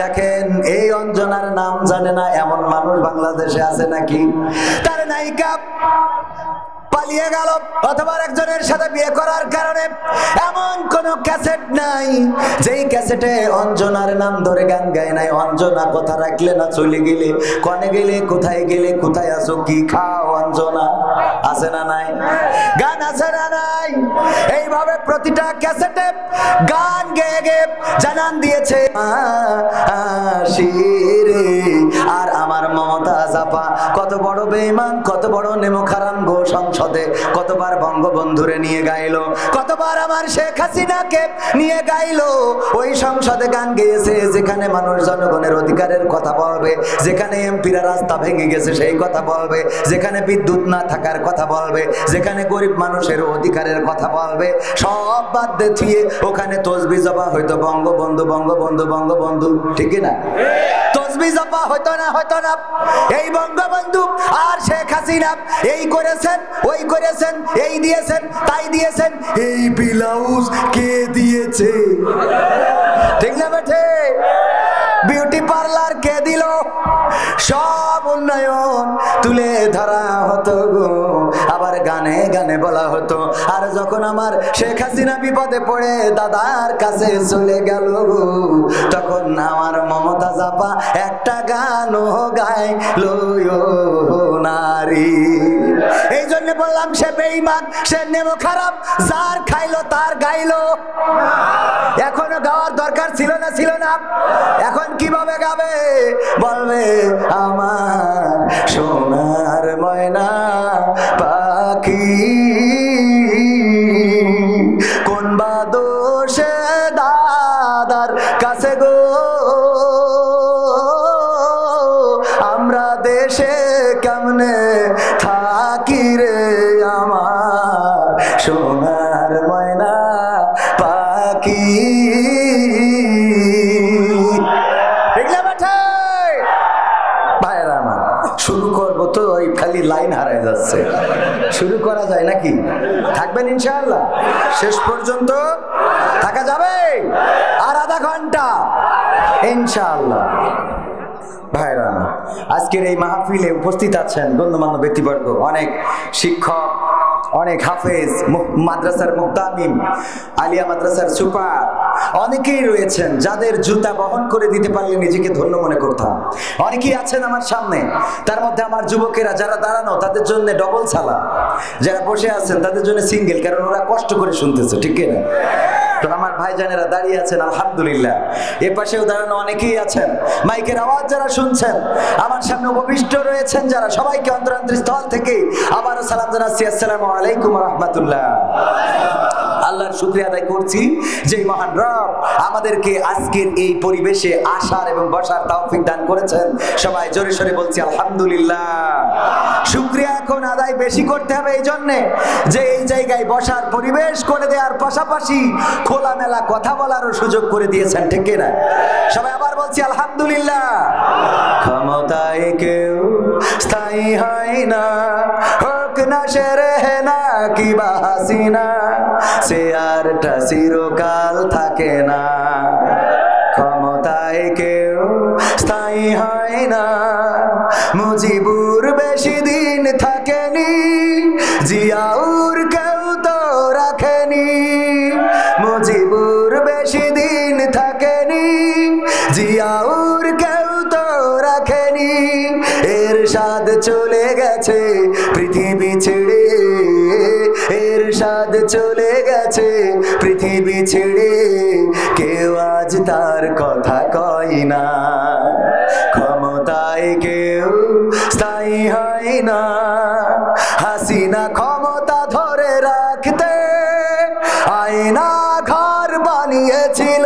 দেখেন, এই অঞ্জনার নাম জানে না এমন মানুষ বাংলাদেশে আছে নাকি? তার নায়িকা পালিয়ে গেল অথবা একজনের সাথে বিয়ে করার কারণে এমন কোন ক্যাসেট নাই যেই ক্যাসেটে অঞ্জনার নাম ধরে গান গায় নাই। অঞ্জনা কথা রাখলে না চলে গেলে, কনে গেলে, কোথায় গেলে, কোথায় আসো, কি খাও, অঞ্জনা আছে না নাই? গান আছে না নাই? এইভাবে প্রতিটা ক্যাসেটে গান গেয়ে গেয়ে জানান দিয়েছে শিরে। আর আমার মমতা জাপা কত বড় বেঈমান, কত বড় নেমখারাম গো। সংসদে কতবার বঙ্গবন্ধুরে নিয়ে গাইলো, কতবার আমার শেখ হাসিনাকে নিয়ে গাইলো। ওই সংসদে গান গেয়েছে যেখানে মানুষ জনগণের অধিকারের কথা বলবে, যেখানে এমপিরা রাস্তা ভেঙে গেছে সেই কথা বলবে, যেখানে বিদ্যুৎ না থাকার কথা বলবে, যেখানে গরিব মানুষের অধিকারের কথা বলবে, সব বাদ দিয়ে ওখানে তসবি জপা হয়তো বঙ্গবন্ধু বঙ্গবন্ধু বঙ্গবন্ধু, ঠিক না? তসবি জপা হয়তো না, হয়তো না। এই বঙ্গবন্ধু আর শেখ হাসিনা এই করেছেন, ওই করেছেন, এই দিয়েছেন, তাই দিয়েছেন। এই ব্লাউজ কে দিয়েছে, ঠিক না বেঠে? বিউটি পার্লার কে দিল? সব উন্নয়ন তুলে ধরা হতো গো, আবার গানে গানে বলা হতো। আর যখন আমার শেখ হাসিনা বিপদে পড়ে দাদার কাছে চলে গেল, তখন আমার মমতা জাপা একটা গানও গাইলো নারী। এই জন্য বললাম সে বেঈমান, সে নেমো খারাপ, যার খাইলো তার গাইলো। এখনো গাওয়ার দরকার ছিল না, ছিল না? এখন কিভাবে গাবে? বলবে আমার সোনার ময়না পাখি। কোন বা দোষে দাদার কাছে গো আমরা দেশে কেমনে থাকি রে আমার সোনার ময়না পাখি। ভাইরা আমার শুরু করবো তো ওই খালি লাইন হারায় যাচ্ছে, শুরু করা যায় নাকি? থাকবেন ইনশাআল্লাহ? শেষ পর্যন্ত থাকা যাবে? আর আধা ঘন্টা ইনশাআল্লাহ। ভাইরা আজকের এই মাহফিলে উপস্থিত আছেন গণ্যমান্য ব্যক্তিবর্গ, অনেক শিক্ষক, অনেক হাফেজ, মাদ্রাসার মুক্তামিম, আলিয়া মাদ্রাসার সুপার, অনেকেই রয়েছেন যাদের জুতা বহন করে দিতে পারলে নিজেকে ধন্য মনে করতাম। অনেকেই আছেন আমার সামনে, তার মধ্যে আমার যুবকেরা যারা দাঁড়ানো তাদের জন্য ডবল সালাম, যারা বসে আছেন তাদের জন্য সিঙ্গেল, কারণ ওরা কষ্ট করে শুনতেছে, ঠিক না? তো আমার ভাইজানেরা দাঁড়িয়ে আছেন আলহামদুলিল্লাহ। এ পাশেও দাঁড়ানো অনেকেই আছেন, মাইকের আওয়াজ যারা শুনছেন, আমার সামনে উপবিষ্ট রয়েছেন যারা, সবাইকে অন্তরান্তরস্থল থেকে আবারও সালাম জানাচ্ছি, আসসালামু আলাইকুম ওয়া রাহমাতুল্লাহ। আল্লাহর শুকরিয়া আদায় করছি যে মহান রব আমাদেরকে আজকের এই পরিবেশে আসার এবং বসার তৌফিক দান করেছেন। সবাই জোরে সোরে বলছি আলহামদুলিল্লাহ। শুকরিয়া এখন আদায় বেশি করতে হবে এই জন্যে যে এই জায়গায় বসার পরিবেশ করে দেওয়ার পাশাপাশি খোলামেলা কথা বলারও সুযোগ করে দিয়েছেন, ঠিক না? সবাই আবার বলছি আলহামদুলিল্লাহ। ক্ষমতায় কেউ স্থায়ী হয় না, হোক না শেরে না কি বা হাসিনা, সে আরটা চিরকাল থাকে না। ক্ষমতায় কেউ স্থায়ী হয় না, মুজিবুর বেশি দিন থাকেনি, জিয়াউর কেউ তো রাখেনি। মুজিবুর বেশি দিন থাকেনি, জিয়াউর কেউ তো রাখেনি। এরশাদ চলে গেছে পৃথিবী ছেড়ে, এরশাদ চলে গেছে পৃথিবী ছেড়ে, কেউ আজ তার কথা কয় না। ক্ষমতায় কেউ স্থায়ী হয় না, হাসিনা ক্ষমতা ধরে রাখতে আয়না ঘর বানিয়েছিল,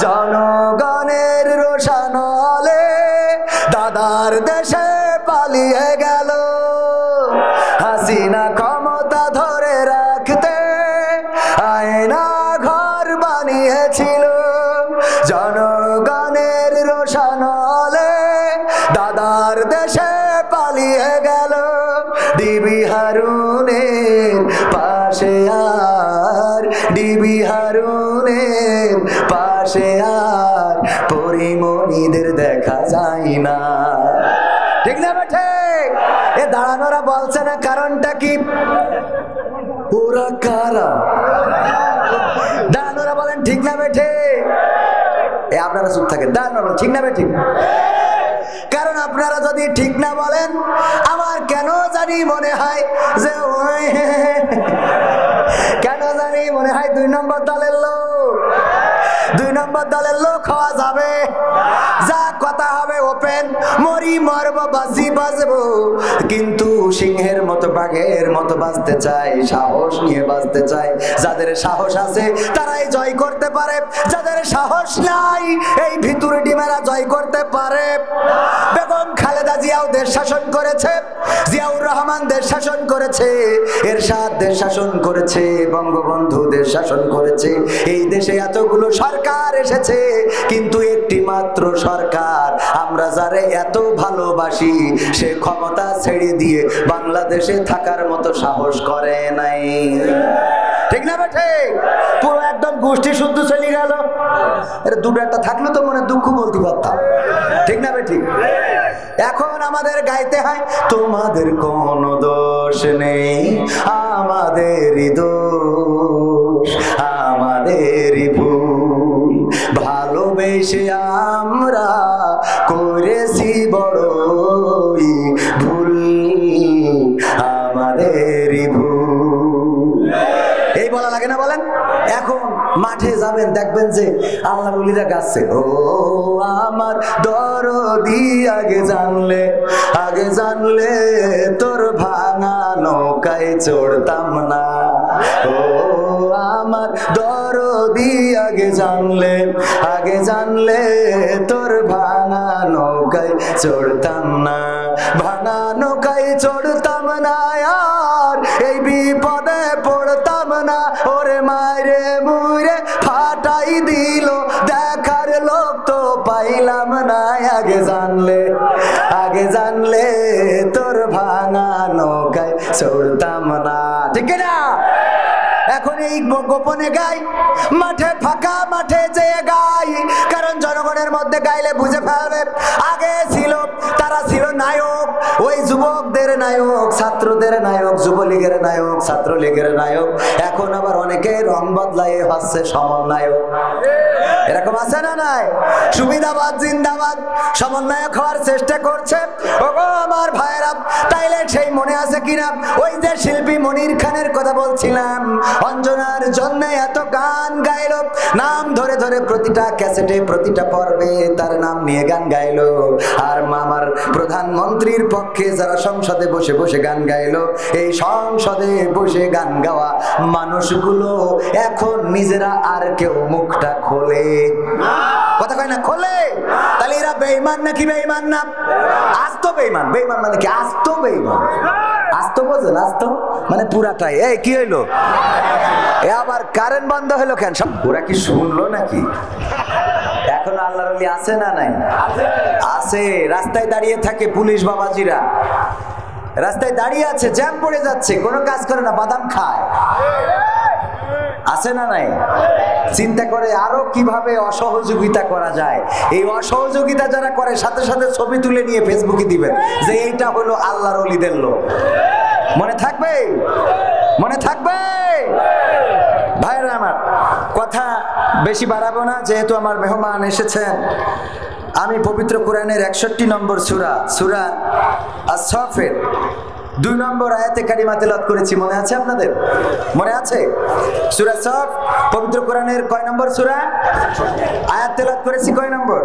জনগণের রোশানলে দাদার দেশে পালিয়ে গেল। হাসিনা ক্ষমতা ধরে রাখতে আয়না ঘর বানিয়েছিল, জনগণের রোশানলে দাদার দেশে পালিয়ে গেল। ডিবি হারুনের পাশে আর, ডিবি হারুনের পাশে আর পরিমণিদের দেখা যায় না, ঠিক না বেঠে? এ দাঁড়ানোরা বলছে না, কারণটা কি? ওরা কারা? দাঁড়ানোরা বলেন ঠিক না বেঠে? এ আপনারা চুপ থাকেন, দাঁড়ানো ঠিক না বেঠে? কারণ আপনারা যদি ঠিক না বলেন আমার কেন জানি মনে হয় যে ওই কেন জানি মনে হয় 2 নম্বর দলের লোক, 2 নম্বর দলের লোক হওয়া যাবে। যা কথা হবে ওপেন, মরি মরব বাজি বাজবো, কিন্তু সিংহের মতো বাঘের মতো বাঁচতে চাই, সাহস নিয়ে বাঁচতে চাই। যাদের সাহস আছে তারাই জয় করতে পারে, যাদের সাহস নাই এই ভিতরে ডিমেরা জয় করতে পারে। বেগম খালেদা জিয়াও দেশ শাসন করেছে, জিয়াউর রহমান দেশ শাসন করেছে, এরশাদ দেশ শাসন করেছে, বঙ্গবন্ধু দেশ শাসন করেছে। এই দেশে এতগুলো সরকার এসেছে, কিন্তু একটি মাত্র সরকার আমরা যারে এত ভালোবাসি সে ক্ষমতা ছেড়ে দিয়ে বাংলাদেশে থাকার মতো সাহস করে নাই, ঠিক না বেঠে? পুরো একদম গোষ্ঠী শুদ্ধ চলে গেল। এর দুটো একটা থাকলে তো মনে দুঃখ বলতে পারতাম, ঠিক না বেঠি? এখন আমাদের গাইতে হয় তোমাদের কোনো দোষ নেই, আমাদেরই দোষ, আমাদেরই ভুল, ভালোবেসে আমরা করেছি বড়ই ভুল, আমাদেরই ভুল। এই বলা লাগে না বলেন? এখন মাঠে যাবেন দেখবেন যে আল্লাহর ওলিরা গাচ্ছে, ও আমার দরদি আগে জানলে তোর ভাঙা নৌকায় চড়তাম না। ও আমার দরদি আগে জানলে তোর ভাঙা নৌকায় চড়তাম না, ভাঙা নৌকায় চড়তাম না আর এই বিপদে পড়তাম না। ওরে মারে মুরে ফাটাই দিল, দেখার লোক তো পাইলাম না। আগে জানলে তোর ভাঙা নৌকায় চড়তাম না। ঠিক না? এখন এই গোপনে গাই, মাঠে ফাঁকা মাঠে যেয়ে গাই, কারণ জনগণের মধ্যে গাইলে বুঝে ফেলবে। আগে ছিল, তারা ছিল নায়ক, ওই যুবকদের নায়ক, ছাত্রদের নায়ক, যুবলীগের নায়ক, ছাত্রলীগের নায়ক। এখন আবার অনেকে রং বদলাই হচ্ছে সমন্বয়ক। এরকম আছে না নাই? সুবিধাবাদ জিন্দাবাদ, সমন্বয়ক হওয়ার চেষ্টা করছে। ওগো আমার ভাইরা, তাইলে সেই মনে আছে কিনা ওই যে শিল্পী মনির খানের কথা বলছিলাম, অঞ্জনার জন্য এত গান গাইলো, নাম ধরে ধরে প্রতিটা ক্যাসেটে প্রতিটা পর্বে তার নাম নিয়ে গান গাইলো। আর আমার প্রধানমন্ত্রীর পক্ষে যারা সংসদে বসে বসে গান গাইলো, এই সংসদে বসে গান গাওয়া মানুষগুলো এখন নিজেরা আর কেউ মুখটা খোলে কথা কয় না, খোলে। তাহলে এরা বেঈমান নাকি বেঈমান না? আস্ত বেঈমান। বেঈমান মানে কি? আস্ত বেঈমান। আস্ত বোঝেন? আস্ত মানে পুরাটাই। এই কি হইলো? এ আবার কারেন্ট বন্ধ হলো কেন? সব ওরা কি শুনলো নাকি? এখন আল্লাহর ওলি আছে না নাই? আছে। রাস্তায় দাঁড়িয়ে থাকে পুলিশ বাবাজিরা, রাস্তায় দাঁড়িয়ে আছে, জ্যাম পড়ে যাচ্ছে, কোনো কাজ করে না, বাদাম খায়। আছে না নাই? চিন্তা করে আরো কিভাবে অসহযোগিতা করা যায়। এই অসহযোগিতা যারা করে সাথে সাথে ছবি তুলে নিয়ে ফেসবুকে দিবেন যে এইটা হলো আল্লাহর ওলিদের লোক। মনে থাকবে? মনে থাকবে? ভাইরা আমার, কথা বেশি বাড়াবো না, যেহেতু আমার মেহমান এসেছেন। আমি পবিত্র কোরআনের 61 নম্বর সূরা আস-সাফের 2 নম্বর আয়াতে কারিমা তেলাওয়াত করেছি, মনে আছে আপনাদের? মনে আছে? সূরা সাফ পবিত্র কোরআনের কয় নম্বর সূরা? আয়াত তেলাওয়াত করেছি কয় নম্বর?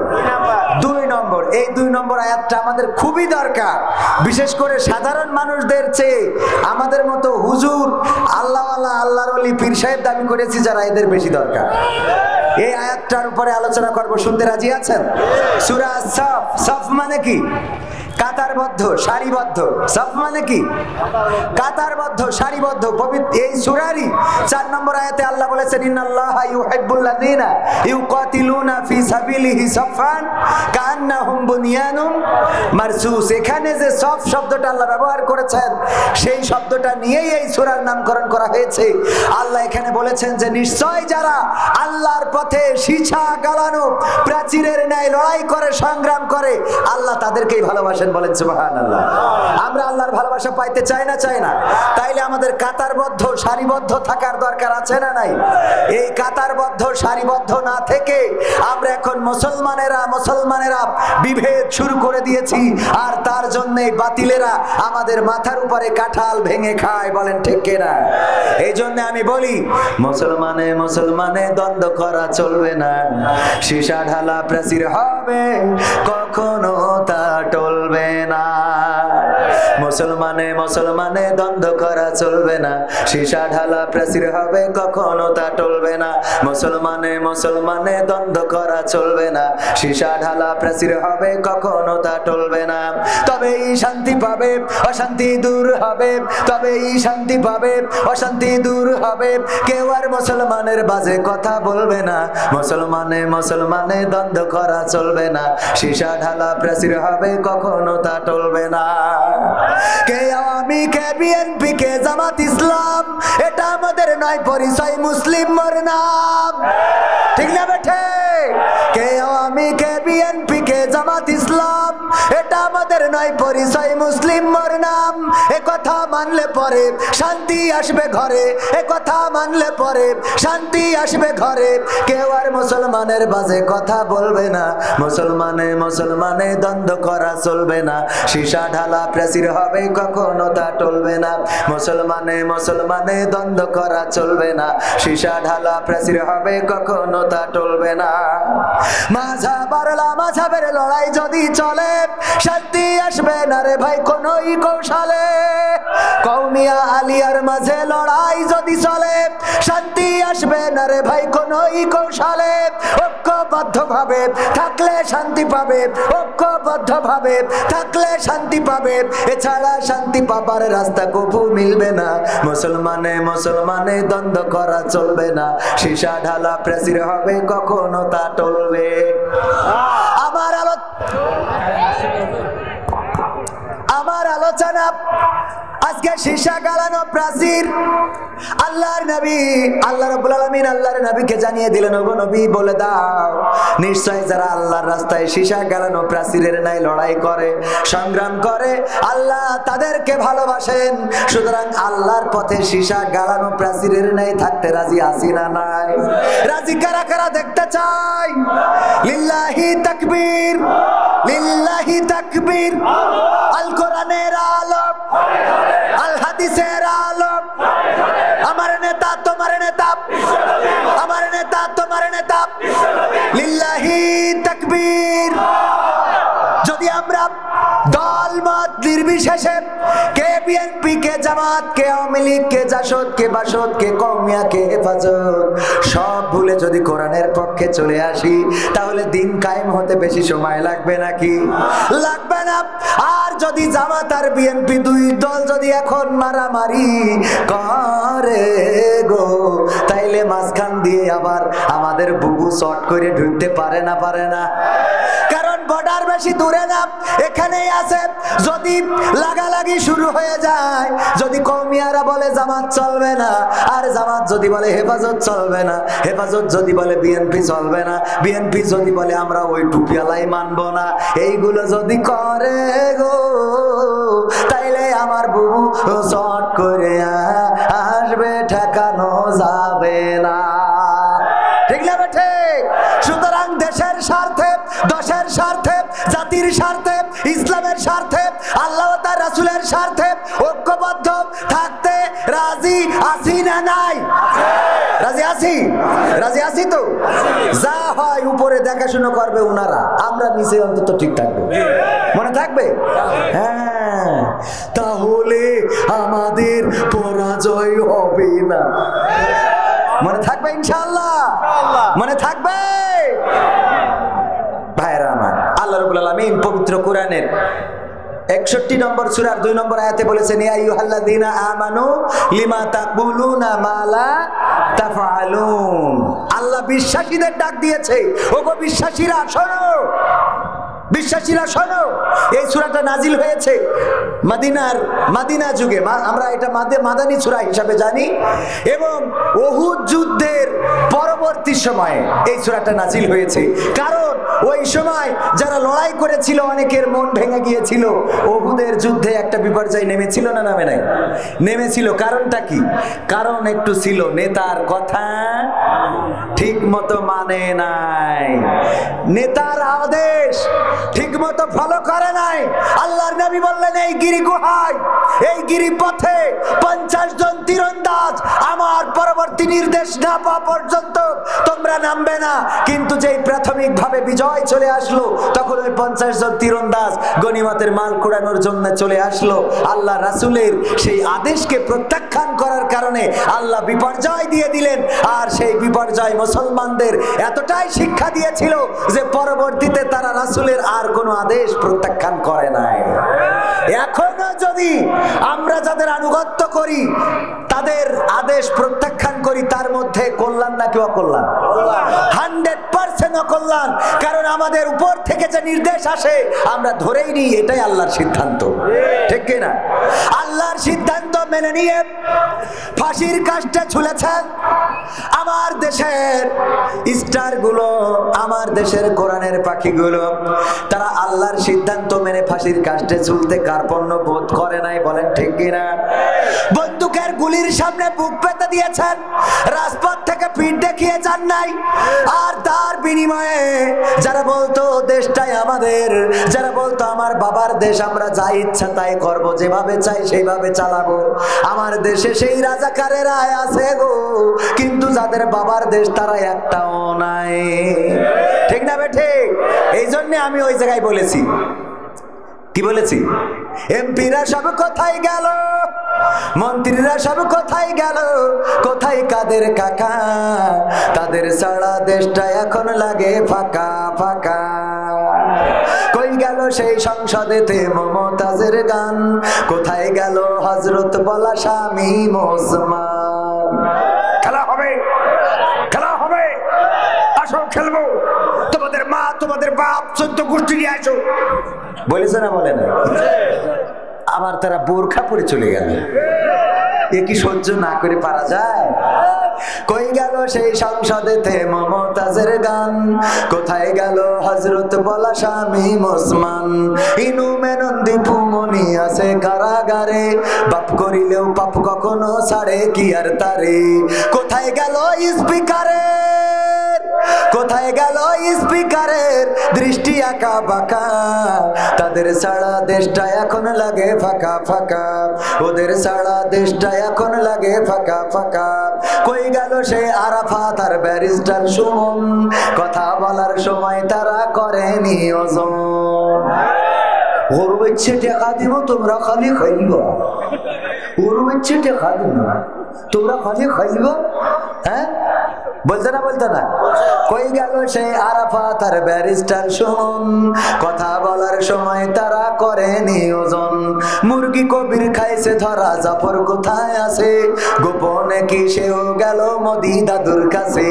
2 নম্বর। এই 2 নম্বর আয়াতটা আমাদের খুবই দরকার, বিশেষ করে সাধারণ মানুষদের চেয়ে আমাদের মতো হুজুর, আল্লাহওয়ালা, আল্লাহর ওলি, পীর সাহেব দাবি করেছি যারা, এদের বেশি দরকার। এই আয়াতটার উপরে আলোচনা করব, শুনতে রাজি আছেন? সূরা সাফ। সাফ মানে কি? কাতারবদ্ধ, সারিবদ্ধ। সাফ মানে কি? কাতারবদ্ধ, সারিবদ্ধ। এই সূরারই 4 নম্বর আয়াতে আল্লাহ বলেছেন, ইন্নাল্লাহা ইউহিব্বুল্লাযীনা ইউকাতিলুনা ফি সাবিলিহি সাফান কান্নাহুম বুনিয়ানুন মারসুস। এখানে যে সাফ শব্দটা আল্লাহ ব্যবহার করেছেন, সেই শব্দটা নিয়েই এই সূরার নামকরণ করা হয়েছে। আল্লাহ এখানে বলেছেন যে নিশ্চয় যারা আল্লাহর পথে সীসা গালানো প্রাচীরের ন্যায় লড়াই করে, সংগ্রাম করে, আল্লাহ তাদেরকেই ভালোবাসেন। বলেন সুবহানাল্লাহ। আমরা আল্লাহর ভালোবাসা পাইতে চাই না? চাই না? তাইলে আমাদের কাতারবদ্ধ, সারিবদ্ধ থাকার দরকার আছে না নাই? এই কাতারবদ্ধ, সারিবদ্ধ না থেকে আমরা এখন মুসলমানেরা বিভেদ শুরু করে দিয়েছি, আর তার জন্যই বাতিলেরা আমাদের মাথার উপরে কাঁঠাল ভেঙে খায়। বলেন ঠিক কিনা? এই জন্য আমি বলি, মুসলমানে দ্বন্দ্ব করা চলবে না। সীসা ঢালা প্রাচীর হবে, কখনো তা টলবে না। মুসলমানে দ্বন্দ্ব করা চলবে না। সীসা ঢালা প্রাচীর হবে, কখনো তা টলবে না। মুসলমানে দ্বন্দ্ব করা চলবে না। সীসা ঢালা প্রাচীর হবে, কখনো তা টলবে না। তবেই শান্তি পাবে, অশান্তি দূর হবে। তবেই শান্তি পাবে, অশান্তি দূর হবে। কেউ আর মুসলমানের বাজে কথা বলবে না। মুসলমানে দ্বন্দ্ব করা চলবে না। সীসা ঢালা প্রাচীর হবে, কখনো তা টলবে না। কে আওয়ামী, কে বিএনপি, কে জামাত ইসলাম, এটা আমাদের নয় পরিচয়, মুসলিম মোর নাম। ঠিক না বেঠে? কে আওয়ামী, কে বিএনপি, কে জামাত ইসলাম, এটা আমাদের নয় পরিচয়, মুসলিম মোর নাম। এ কথা মানলে পরে শান্তি আসবে ঘরে। এ কথা মানলে পরে শান্তি আসবে ঘরে। কেউ আর মুসলমানের বাজে কথা বলবে না। মুসলমানে দ্বন্দ্ব করা চলবে না। সীসা ঢালা প্রাচীর হবে, কখনো তা টলবে না। মুসলমানে দ্বন্দ্ব করা চলবে না। সীসা ঢালা প্রাচীর হবে, কখনো তা টলবে না। মাঝাবের লড়াই যদি চলে শান্তি আসবে না রে ভাই কোনই কৌশলে। কওমিয়া আলিয়ার মাঝে লড়াই যদি চলে শান্তি আসবে না রে ভাই কোনই কৌশলে। ঐক্যবদ্ধ ভাবে থাকলে শান্তি পাবে, ঐক্যবদ্ধ ভাবে থাকলে শান্তি পাবে, এছাড়া শান্তি পাবার রাস্তা কবু মিলবে না। মুসলমানে মুসলমানে দ্বন্দ্ব করা চলবে না, সীসা ঢালা প্রেসির হবে কখনো তা টলবে। আমার আলোচনা আজকে সীসা গালানো প্রাচীর। আল্লাহর নবী আল্লাহ রাব্বুল আলামিন আল্লাহর নবীকে জানিয়ে দিলেন, ওগো নবী বলে দাও নিশ্চয় যারা আল্লাহর রাস্তায় সীসা গালানো প্রাচীরের ন্যায় লড়াই করে সংগ্রাম করে আল্লাহ তাদেরকে ভালোবাসেন। সুতরাং আল্লাহর পথে সীসা গালানো প্রাচীরের ন্যায় থাকতে রাজি আছি না নাই? রাজি কারা কারা দেখতে চাই? লিল্লাহি তাকবীর, লিল্লাহি তাকবীর। আল কোরআনের আলোক, আল হাদিসের আলোক। আমার নেতা তোমার নেতা, আমার নেতা তোমার নেতা। লিল্লাহি তাকবীর। যদি আমরা দল মত নির্বিশেষে কে বিএনপি কে জামাত কে আওয়ামী লীগ কে জাসদ কে বাসদ কে কওমিয়া কে হেফাজত সব ভুলে যদি কোরআনের পক্ষে চলে আসি তাহলে দিন কায়েম হতে বেশি সময় লাগবে নাকি? লাগবে না। আর যদি জামাত আর বিএনপি দুই দল যদি এখন মারামারি করে গো তাইলে মাঝখান দিয়ে আবার আমাদের বুবু শর্ট করে ঢুকতে পারে না, পারে না। কারণ বর্ডার বেশি দূরে না, এখানেই আছে। যদি লাগালাগি শুরু হয়ে যায়, যদি কওমিয়ারা বলে জামাত চলবে না আর জামাত যদি বলে হেফাজত চলবে না, হেফাজত যদি বলে বিএনপি চলবে না, বিএনপি যদি বলে আমরা ওই টুপিয়ালাই মানবো না, এইগুলো যদি করে গো তাইলে আমার বুবু শর্ট করে আসবে, ঠেকানো যাবে না। ঠিক না ঠিক? সুতরাং দেশের স্বার্থে, দশের স্বার্থে, জাতির স্বার্থে, ইসলামের স্বার্থে, আল্লাহ ও তার রাসূলের স্বার্থে ঐক্যবদ্ধ থাকতে রাজি আছি না নাই? রাজি আছি? রাজি আছি তো? যা হয় উপরে দেখাশোনা করবে ওনারা, আমরা নিচে অন্তত ঠিক থাকবো। মনে থাকবে? হ্যাঁ, তাহলে আমাদের পরাজয় হবে না। মনে থাকবে ইনশাআল্লাহ? মনে থাকবে? ভাইরা আমার, আল্লাহ রাব্বুল আলামিন পবিত্র কোরআনের 61 নম্বর সূরার 2 নম্বর আয়াতে বলেছেন, ইয়া আইয়ুহাল্লাযীনা আমানু লিমা তাকুলুনা মা লা তাফআলুন। আল্লাহ বিশ্বাসীদের ডাক দিয়েছে, ওগো বিশ্বাসীরা শোনো, বিশ্বাসীরা শোনো। এই সূরাটা নাজিল হয়েছে মদিনা যুগে, আমরা এটা মাদানী সূরা হিসাবে জানি, এবং উহুদ যুদ্ধের পরবর্তী সময়ে এই সূরাটা নাজিল হয়েছে। কারণ ওই সময় যারা লড়াই করেছিল অনেকের মন ভেঙে গিয়েছিল। উহুদের যুদ্ধে একটা বিপর্যয় নেমেছিল না নামে নাই? নেমেছিল। কারণটা কি? কারণ একটু ছিল নেতার কথা ঠিক মতো মানে নাই, নেতার আদেশ ঠিক মতো ফলো করে নাই। আল্লাহর নবী বললেন, এই গিরি গুহায়, এই গিরি পথে 50 জন তীরন্দাজ আমার পরবর্তী নির্দেশ না পাওয়া পর্যন্ত তোমরা নামবে না। কিন্তু যেই প্রাথমিক ভাবে বিজয় চলে আসলো তখন ওই 50 জন তীরন্দাজ গনিমতের মাল কুড়ানোর জন্য চলে আসলো। আল্লাহ রাসূলের সেই আদেশকে প্রত্যাখ্যান করার কারণে আল্লাহ বিপর্যয় দিয়ে দিলেন। আর সেই বিপর্যয় মুসলমানদের এতটাই শিক্ষা দিয়েছিল যে পরবর্তীতে তারা রাসূলের আর কোনো আদেশ প্রত্যাখ্যান করে নাই। এখনো যদি আমরা যাদের আনুগত্য করি তাদের আদেশ প্রত্যাখ্যান করি, তার মধ্যে কল্যাণ নাকি অকল্যাণ? 100% অকল্যাণ। কারণ আমাদের উপর থেকে যে নির্দেশ আসে আমরা ধরেই নিই এটাই আল্লাহর সিদ্ধান্ত। ঠিক কিনা? আল্লাহর সিদ্ধান্ত মেনে নিয়ে ফাঁসির কাস্টে ঝুলেছেন আমার দেশের স্টার গুলো, আমার দেশের কোরআনের পাখিগুলো। তারা আল্লাহর সিদ্ধান্ত মেনে ফাঁসির কাস্টে ঝুলতে কার্পণ্য বোধ করে নাই। বলেন ঠিক কিনা? বন্দুকের গুলি মোদির সামনে বুক পেতে দিয়েছেন, রাজপথ থেকে পিঠ দেখিয়ে যান নাই। আর তার বিনিময়ে যারা বলতো দেশটাই আমাদের, যারা বলতো আমার বাবার দেশ, আমরা যা ইচ্ছা তাই করবো, যেভাবে চাই সেইভাবে চালাবো, আমার দেশে সেই রাজাকারেরা আছে গো, কিন্তু যাদের বাবার দেশ তারা একটাও নাই। ঠিক না বে ঠিক? এই জন্য আমি ওই জায়গায় বলেছি, কি বলেছি, এমপিরা সব কোথায় গেল, মন্ত্রীরা সব কোথায় গেল, কোথায় কাদের কাকা, তাদের সারা দেশটা এখন লাগে ফাঁকা ফাঁকা। কই গেল সেই সংসদেতে মমতাজের গান, কোথায় গেল হযরত বলা স্বামী মুসলমান। খেলা হবে, খেলা হবে, আসো খেলবো, তোমাদের মা তোমাদের বাপ 14 গোষ্ঠী নিয়ে আসো, বলেছে না বলে না? আবার তারা বোরখা পরে চলে গেল, এ কি সহ্য না করে পারা যায়? কই গেল সেই সংসদেতে মমতাজের গান, কোথায় গেল হযরত বলা স্বামী মুসলমান। ইনু মেনন্দি ফুমনি আছে কারাগারে, বাপ করিলেও পাপ কখনো ছাড়ে কি আর তারে। কোথায় গেল স্পিকারের, কোথায় গেল স্পিকারের দৃষ্টি আঁকা বাঁকা, তাদের সারা দেশটা এখন লাগে ফাঁকা ফাঁকা, ওদের সারা দেশটা এখন লাগে ফাঁকা ফাঁকা। কই গেল সে আরাফাত আর ব্যারিস্টার সুমন, কথা বলার সময় তারা করেনি ওজন। ওর ইচ্ছে টাকা দিব, তোমরা খালি খাইব, ওর ইচ্ছে টাকা দিব, তোমরা খালি খাইব। হ্যাঁ বলতে না, বলতে না? কই গেল সেই আরাফাত আর ব্যারিস্টার সুমন, কথা বলার সময় তারা করেনি ওজন। মুরগি কবির খাইছে ধরা, জাফর কোথায় আছে, গোপনে কি সেও গেল মোদি দাদুর কাছে।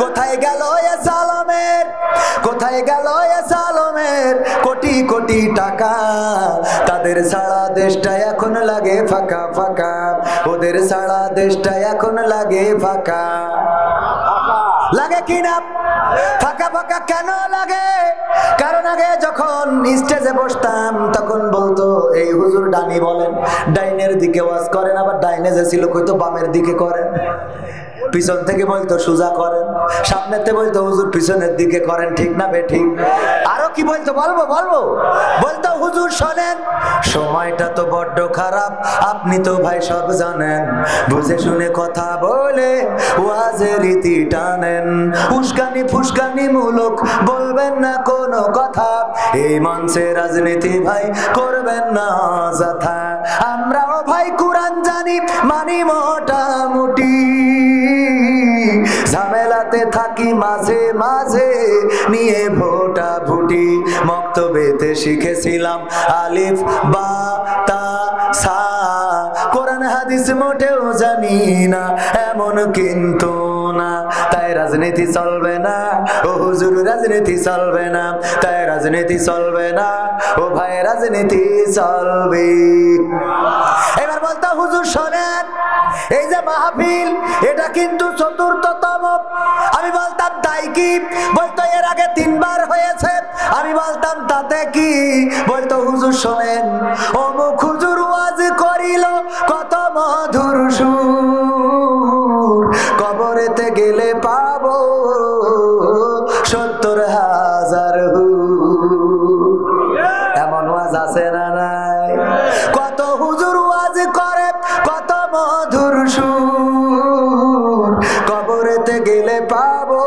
কোথায় গেল এ সালমের, কোথায় গেল এ সালমের কোটি কোটি টাকা, তাদের সারা দেশটা এখন লাগে ফাঁকা ফাঁকা, ওদের সারা দেশটা এখন লাগে ফাঁকা। লাগে কিনা? ফাঁকা ফাঁকা কেন লাগে? কারণ আগে যখন স্টেজে বসতাম তখন বলতো এই হুজুর ডানি বলেন, ডাইনের দিকে ওয়াজ করেন, আবার ডাইনে যে ছিল কইতো বামের দিকে করেন, পিছন থেকে বলতো সোজা করেন, সামনেতে বলতো হুজুর পিছনের দিকে করেন। ঠিক না বে ঠিক? আরো কি বলতো বলবো বলবো, বলতো হুজুর শোনেন, সময়টা তো বড্ড খারাপ, আপনি তো ভাই সব জানেন, বুঝে শুনে কথা বলে ওয়াজের রীতি টানেন, উস্কানি ফুসকানি মূলক বলবেন না কোনো কথা, এই মঞ্চে রাজনীতি ভাই করবেন না যথা। আমরাও ভাই কোরআন জানি, মানি মোটামুটি, ঝামেলাতে থাকি মাঝে মাঝে নিয়ে ভোটা ভুটি, মক্তবেতে শিখেছিলাম আলিফ বা তা সা, কোরআন হাদিস মোটেও জানি না এমন কিন্তু না, তাই রাজনীতি চলবে না ও হুজুর, রাজনীতি চলবে না, তাই রাজনীতি চলবে না ও ভাই, রাজনীতি চলবে। এবার বলতো হুজুর শোনেন, এই যে মাহফিল এটা কিন্তু ৪র্থতম। আমি বলতাম তাই কি? বলতো এর আগে 3 বার হয়েছে। আমি বলতাম তাতে কি? বলতো হুজুর শোনেন, অমুক হুজুর ওয়াজ করিল কত মধুর সুর, কবরেতে গেলে পাবো ৭০,০০০ হুর। এমন ওয়াজ আছে না নাই? কত হুজুর ওয়াজ করে কত মধুর সুর, কবরেতে গেলে পাবো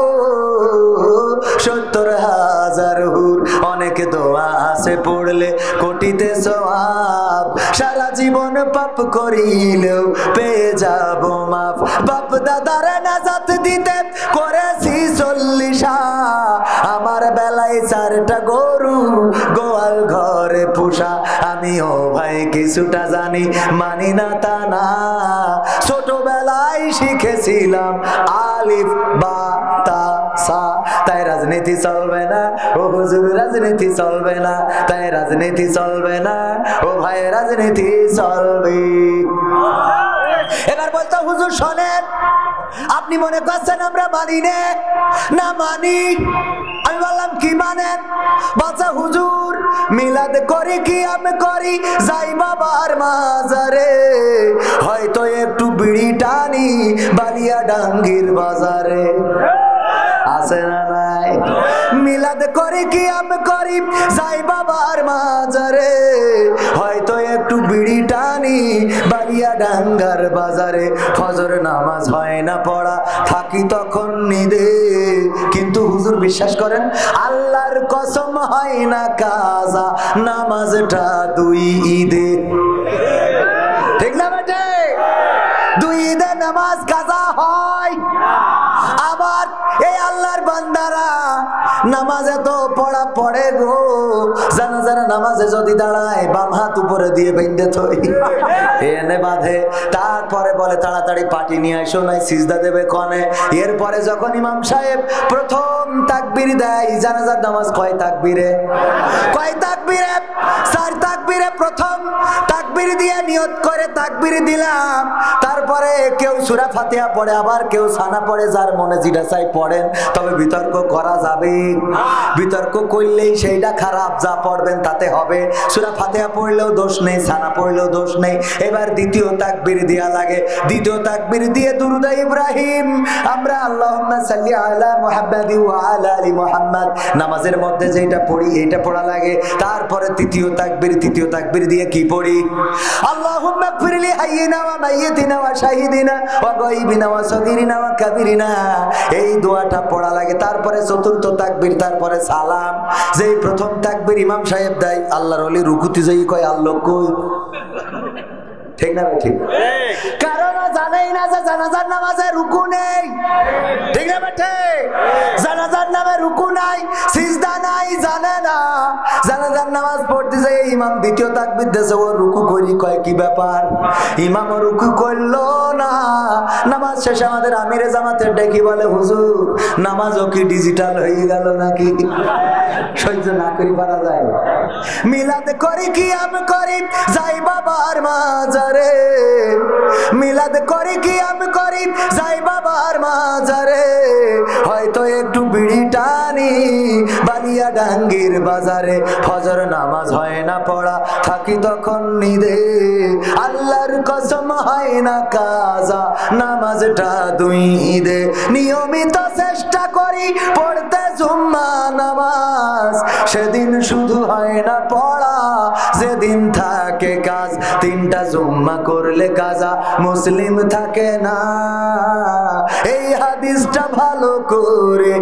৭০,০০০ হুর। অনেক দোয়া আছে পড়লে কোটিতে সওয়াব, সারা জীবন পাপ করিলেও পেয়ে যাব মাফ, বাপ দাদার নাজাত দিতে করেছি ৪০, আমার বেলায় 4টা গরু গোয়াল ঘরে পোষা, আমিও ভাই কিছুটা জানি, মানি না তা না, ছোটবেলায় শিখেছিলাম আলিফ বা তা সা, তাই রাজনীতি চলবে না ও হুজুর, রাজনীতি চলবে না, তাই রাজনীতি চলবে না ও ভাই, রাজনীতি চলবে। এবার বলতো হুজুর শোনেন, আপনি মনে করছেন আমরা মানি না মানি? আমি বললাম কি মানেন? বলছে হুজুর মিলাদ করি কি আমি করি যাই বাবার মাজারে হয়তো একটু বিড়ি টানি বালিয়া ডাঙ্গির বাজারে আছে না নাই মিলাদ করি কি আমি করি যাই বাবার মাজারে হয়তো একটু বিড়ি টানি বালিয়া ডাঙ্গার বাজারে ফজর নামাজ হয় না পড়া থাকি তখন নিদে কিন্তু হুজুর বিশ্বাস করেন আল্লাহর কসম হয় না কাজা নামাজটা দুই ঈদে ঠিক না বেটে দুই ঈদে নামাজ কাজা হয় আবার এই আল্লাহর বান্দারা নামাজে তো পড়া পড়ে গো জানাজার নামাজে যদি দাঁড়ায় বাম হাত উপরে দিয়ে বেঁধে থই এনে বাঁধে তারপরে বলে তাড়াতাড়ি পাটি নিয়ে আসো নাই সিজদা দেবে কনে এরপরে যখন ইমাম সাহেব প্রথম তাকবীর দেয় জানাজার নামাজ কয় তাকবীরে চার তাকবীরে প্রথম তাকবীর দিয়ে নিয়ত করে তাকবীর দিলাম তারপরে কেউ সূরা ফাতিহা পড়ে আবার কেউ সানা পড়ে যার মনে যেটা চাই পড়েন তবে বিতর্ক করা যাবে বিতর্ক করলেই সেইটা খারাপ যা পড়বেন তাতে হবে সূরা ফাতিহা পড়লেও দোষ নেই সানা পড়লেও দোষ নেই এবার দ্বিতীয় তাকবীর দেয়া লাগে দ্বিতীয় তাকবীর দিয়ে দুরূদ ইব্রাহিম আমরা আল্লাহুম্মা সাল্লি আলা মুহাম্মাদি ওয়া আলা আলি মুহাম্মাদ নামাজের মধ্যে যেটা পড়ি এটা পড়া লাগে তারপরে তৃতীয় তাকবীর দিয়ে কি পড়ি আল্লাহুম্মা গফিরলি হাইয়িনা ওয়া মাইয়িতিনা ওয়া শাহিদিনা ওয়া গায়বিনা ওয়া সাগীরিনা ওয়া কাবীরিনা এই দোয়াটা পড়া লাগে তারপরে চতুর্থ তাকবীর তারপরে সালাম যেই প্রথম তাকবীর ইমাম সাহেব দেয় আল্লাহর ওলি রুকুতে যাই কয় আল্লাহ কই ঠিক না ঠিক কারণ জানেই না যে জানাজার নামাজে রুকু নেই ঠিক না বেটে জানাজার নামে রুকু নাই সিজদা নাই জানে না জানাজার নামাজ পড়তে যায় ইমাম দ্বিতীয় তাকবীর দেছে ও রুকু করি কয় কি ব্যাপার ইমাম রুকু করলো না নামাজ শেষে আমাদের আমিরে জামাতের ডেকে বলে হুজুর নামাজও কি ডিজিটাল হয়ে গেল নাকি সহ্য না করি পারা যায় মিলাদ করি কি আমি করি যাই বাবার মাজারে মিলাদ করি কি আমি করি যাই বাবার মাজারে হয়তো একটু বিড়ি টানি বালিয়া ডাঙ্গির বাজারে ফজর নামাজ হয় না পড়া থাকি তখন নিদে আল্লাহর কসম হয় না কাজা নামাজটা দুই ঈদে নিয়মিত চেষ্টা করি পড়তে জুম্মা নামাজ সেদিন শুধু হয় না পড়া যেদিন থাকে কাজ তিনটা জুম্মা করলে কাজা মুসলিম থাকে না এই হাদিসটা ভালো করে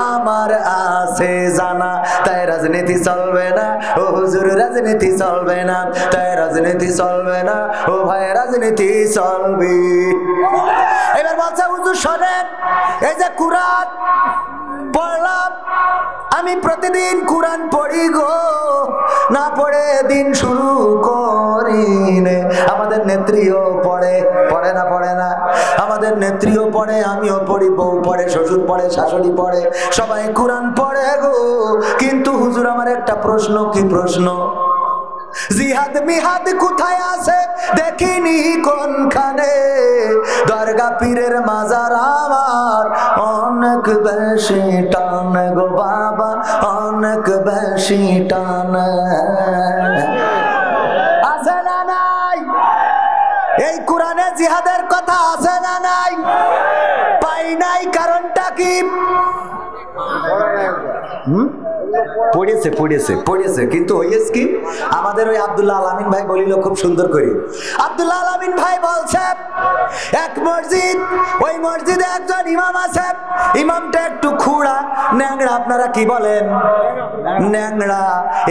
আমার আছে জানা তাই রাজনীতি চলবে না ও হুজুর রাজনীতি চলবে না তাই রাজনীতি চলবে না ও ভাই রাজনীতি চলবে এবার বলছে হুজুর শোনেন এই যে কুরআন পড়লাম আমি প্রতিদিন কুরআন পড়ি গো না পড়ে দিন শুরু করি নে আমাদের নেত্রীও পড়ে না আমাদের নেত্রীও পড়ে আমিও পড়ি বউ পড়ে শ্বশুর পড়ে শাশুড়ি পড়ে সবাই কুরআন পড়ে গো কিন্তু হুজুর আমার একটা প্রশ্ন কি প্রশ্ন জিহাদ মিহাদ কোথায় আছে দেখিনি কোনখানে দরগা পীরের মাজার আমার অনেক বেশি টান গো বাবা অনেক বেশি টান আছে না নাই এই কোরআনে জিহাদের কথা আছে না নাই পাই নাই কারণটা কি পড়েছে কিন্তু হইছে কি আমাদের ওই আব্দুল্লাহ আলামিন ভাই বলিল খুব সুন্দর করে আব্দুল্লাহ আলামিন ভাই বলছে এক মসজিদ ওই মসজিদে একজন ইমাম আছে ইমামটা একটু খুড়া ন্যাংড়া আপনারা কি বলেন ন্যাংড়া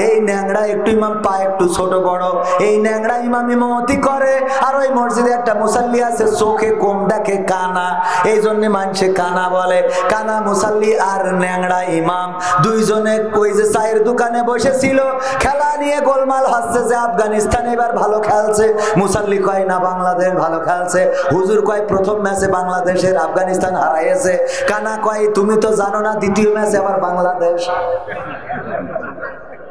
এই ন্যাংড়া একটু ইমাম পা একটু ছোট বড় এই ন্যাংড়া ইমাম ইমামতি করে আর ওই মসজিদে একটা মুসাল্লি আছে চোখে কম দেখে কানা এই জন্য মানুষে কানা বলে কানা মুসাল্লি আর ন্যাংড়া ইমাম দুইজনে ওই যে চায়ের দোকানে বসেছিল খেলা নিয়ে গোলমাল হচ্ছে যে আফগানিস্তান এবার ভালো খেলছে মুসাল্লি কয় না বাংলাদেশ ভালো খেলছে হুজুর কয় প্রথম ম্যাচে বাংলাদেশের আফগানিস্তান হারাইছে কানা কয় তুমি তো জানো না দ্বিতীয় ম্যাচে আবার বাংলাদেশ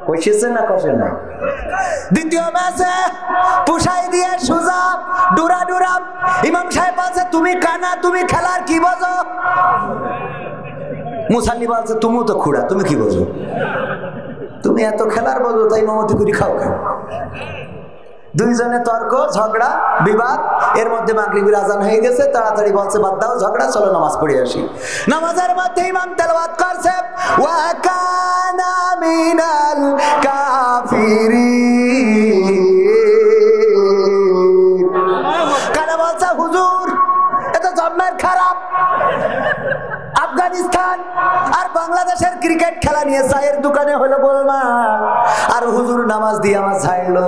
কইছে না কষে না দ্বিতীয় ম্যাচে পুষাই দিয়ে সুজা ডুরা ডুরা ইমাম সাহেব বলছে তুমি কানা তুমি খেলার কি বোঝো মুসাল্লি বলছে তুমি তো খুড়া তুমি কি বোঝো তুমি এত খেলার বলো তাই ইমামতি করে খাও কেন? দুইজনে তর্ক ঝগড়া বিবাদ, এর মধ্যে মাগরিবের আজান হয়ে গেছে, তাড়াতাড়ি বলছে বাদ দাও ঝগড়া, চলো নামাজ পড়ে আসি। নামাজের মধ্যে ইমাম তেলাওয়াত করছে ওয়া কানা মিনাল কাফিরিন। কানা বলছে হুজুর এটা জন্মের খারাপ। আফগানিস্তান আর বাংলাদেশের ক্রিকেট খেলা নিয়ে চায়ের দোকানে হলো গোলমাল, আর হুজুর নামাজ দিয়ে আমার ছাইলো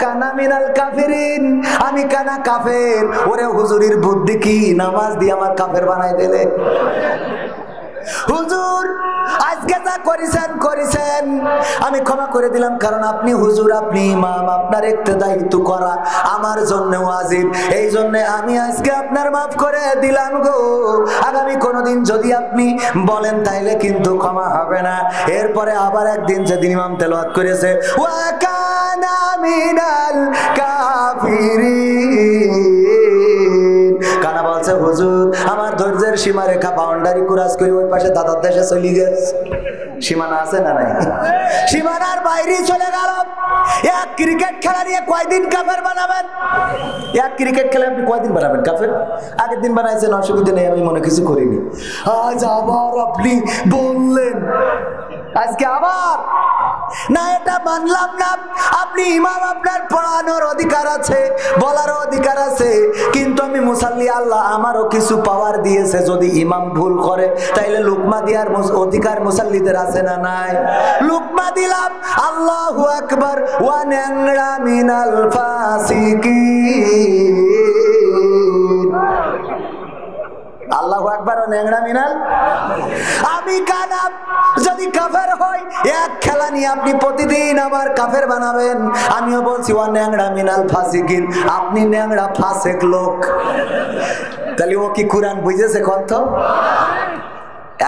কানা মিনাল কাফিরিন, আমি কানা কাফের। ওরে হুজুরের বুদ্ধি কি, নামাজ দিয়ে আমার কাফের বানাই দিলে। হুজুর আজকে যা করেছেন আমি ক্ষমা করে দিলাম, কারণ আপনি হুজুর, আপনি ইমাম, আপনার ইক্তেদায়িত্ব করা আমার জন্য ওয়াজিব, এই জন্য আমি আজকে আপনার মাফ করে দিলাম গো। আগামী কোনোদিন যদি আপনি বলেন তাইলে কিন্তু ক্ষমা হবে না। এরপরে আবার একদিন যেদিন ইমাম তেলাওয়াত করেছে ওয়া কানা মিনাল কাফিরিন, কানা বলছে হুজুর আমার ধৈর্যের সীমারেখা বাউন্ডারি ক্রস করে ওই পাশে দাদার দেশে চলে গেছে। সীমানা আছে না নাই? সীমানার বাইরে চলে গেল। এক ক্রিকেট খেলা নিয়ে কয়দিন কাফের বানাবেন? এক ক্রিকেট খেলা আপনি কয়দিন বানাবেন কাফের? আগের দিন বানাইছেন, অসুবিধা নেই, আমি মনে কিছু করিনি। আজ আবার আপনি বললেন, আজকে আবার না, এটা মানলাম না। আপনি ইমাম, আপনার পড়ানোর অধিকার আছে, বলারও অধিকার আছে, কিন্তু আমি মুসাল্লি, আল্লাহ আমারও কিছু পাওয়ার দিয়েছে। যদি ইমাম ভুল করে তাইলে লুকমা দেওয়ার অধিকার মুসাল্লিদের আছে না নাই? লুকমা দিলাম, আল্লাহু আকবার, ওয়া ন্যাংরা মিনাল ফাসিকিন। আল্লাহু আকবার ও ন্যাংরা মিনাল। আমি কানা যদি কাফের হই, এক খেলা নিয়ে আপনি প্রতিদিন আমার কাফের বানাবেন। আমিও বলছি ওয়া ন্যাংরা মিনাল ফাসিকিন, আপনি ন্যাংরা ফাসেক লোক। তাহলে ও কি কোরআন বুঝেছে কত?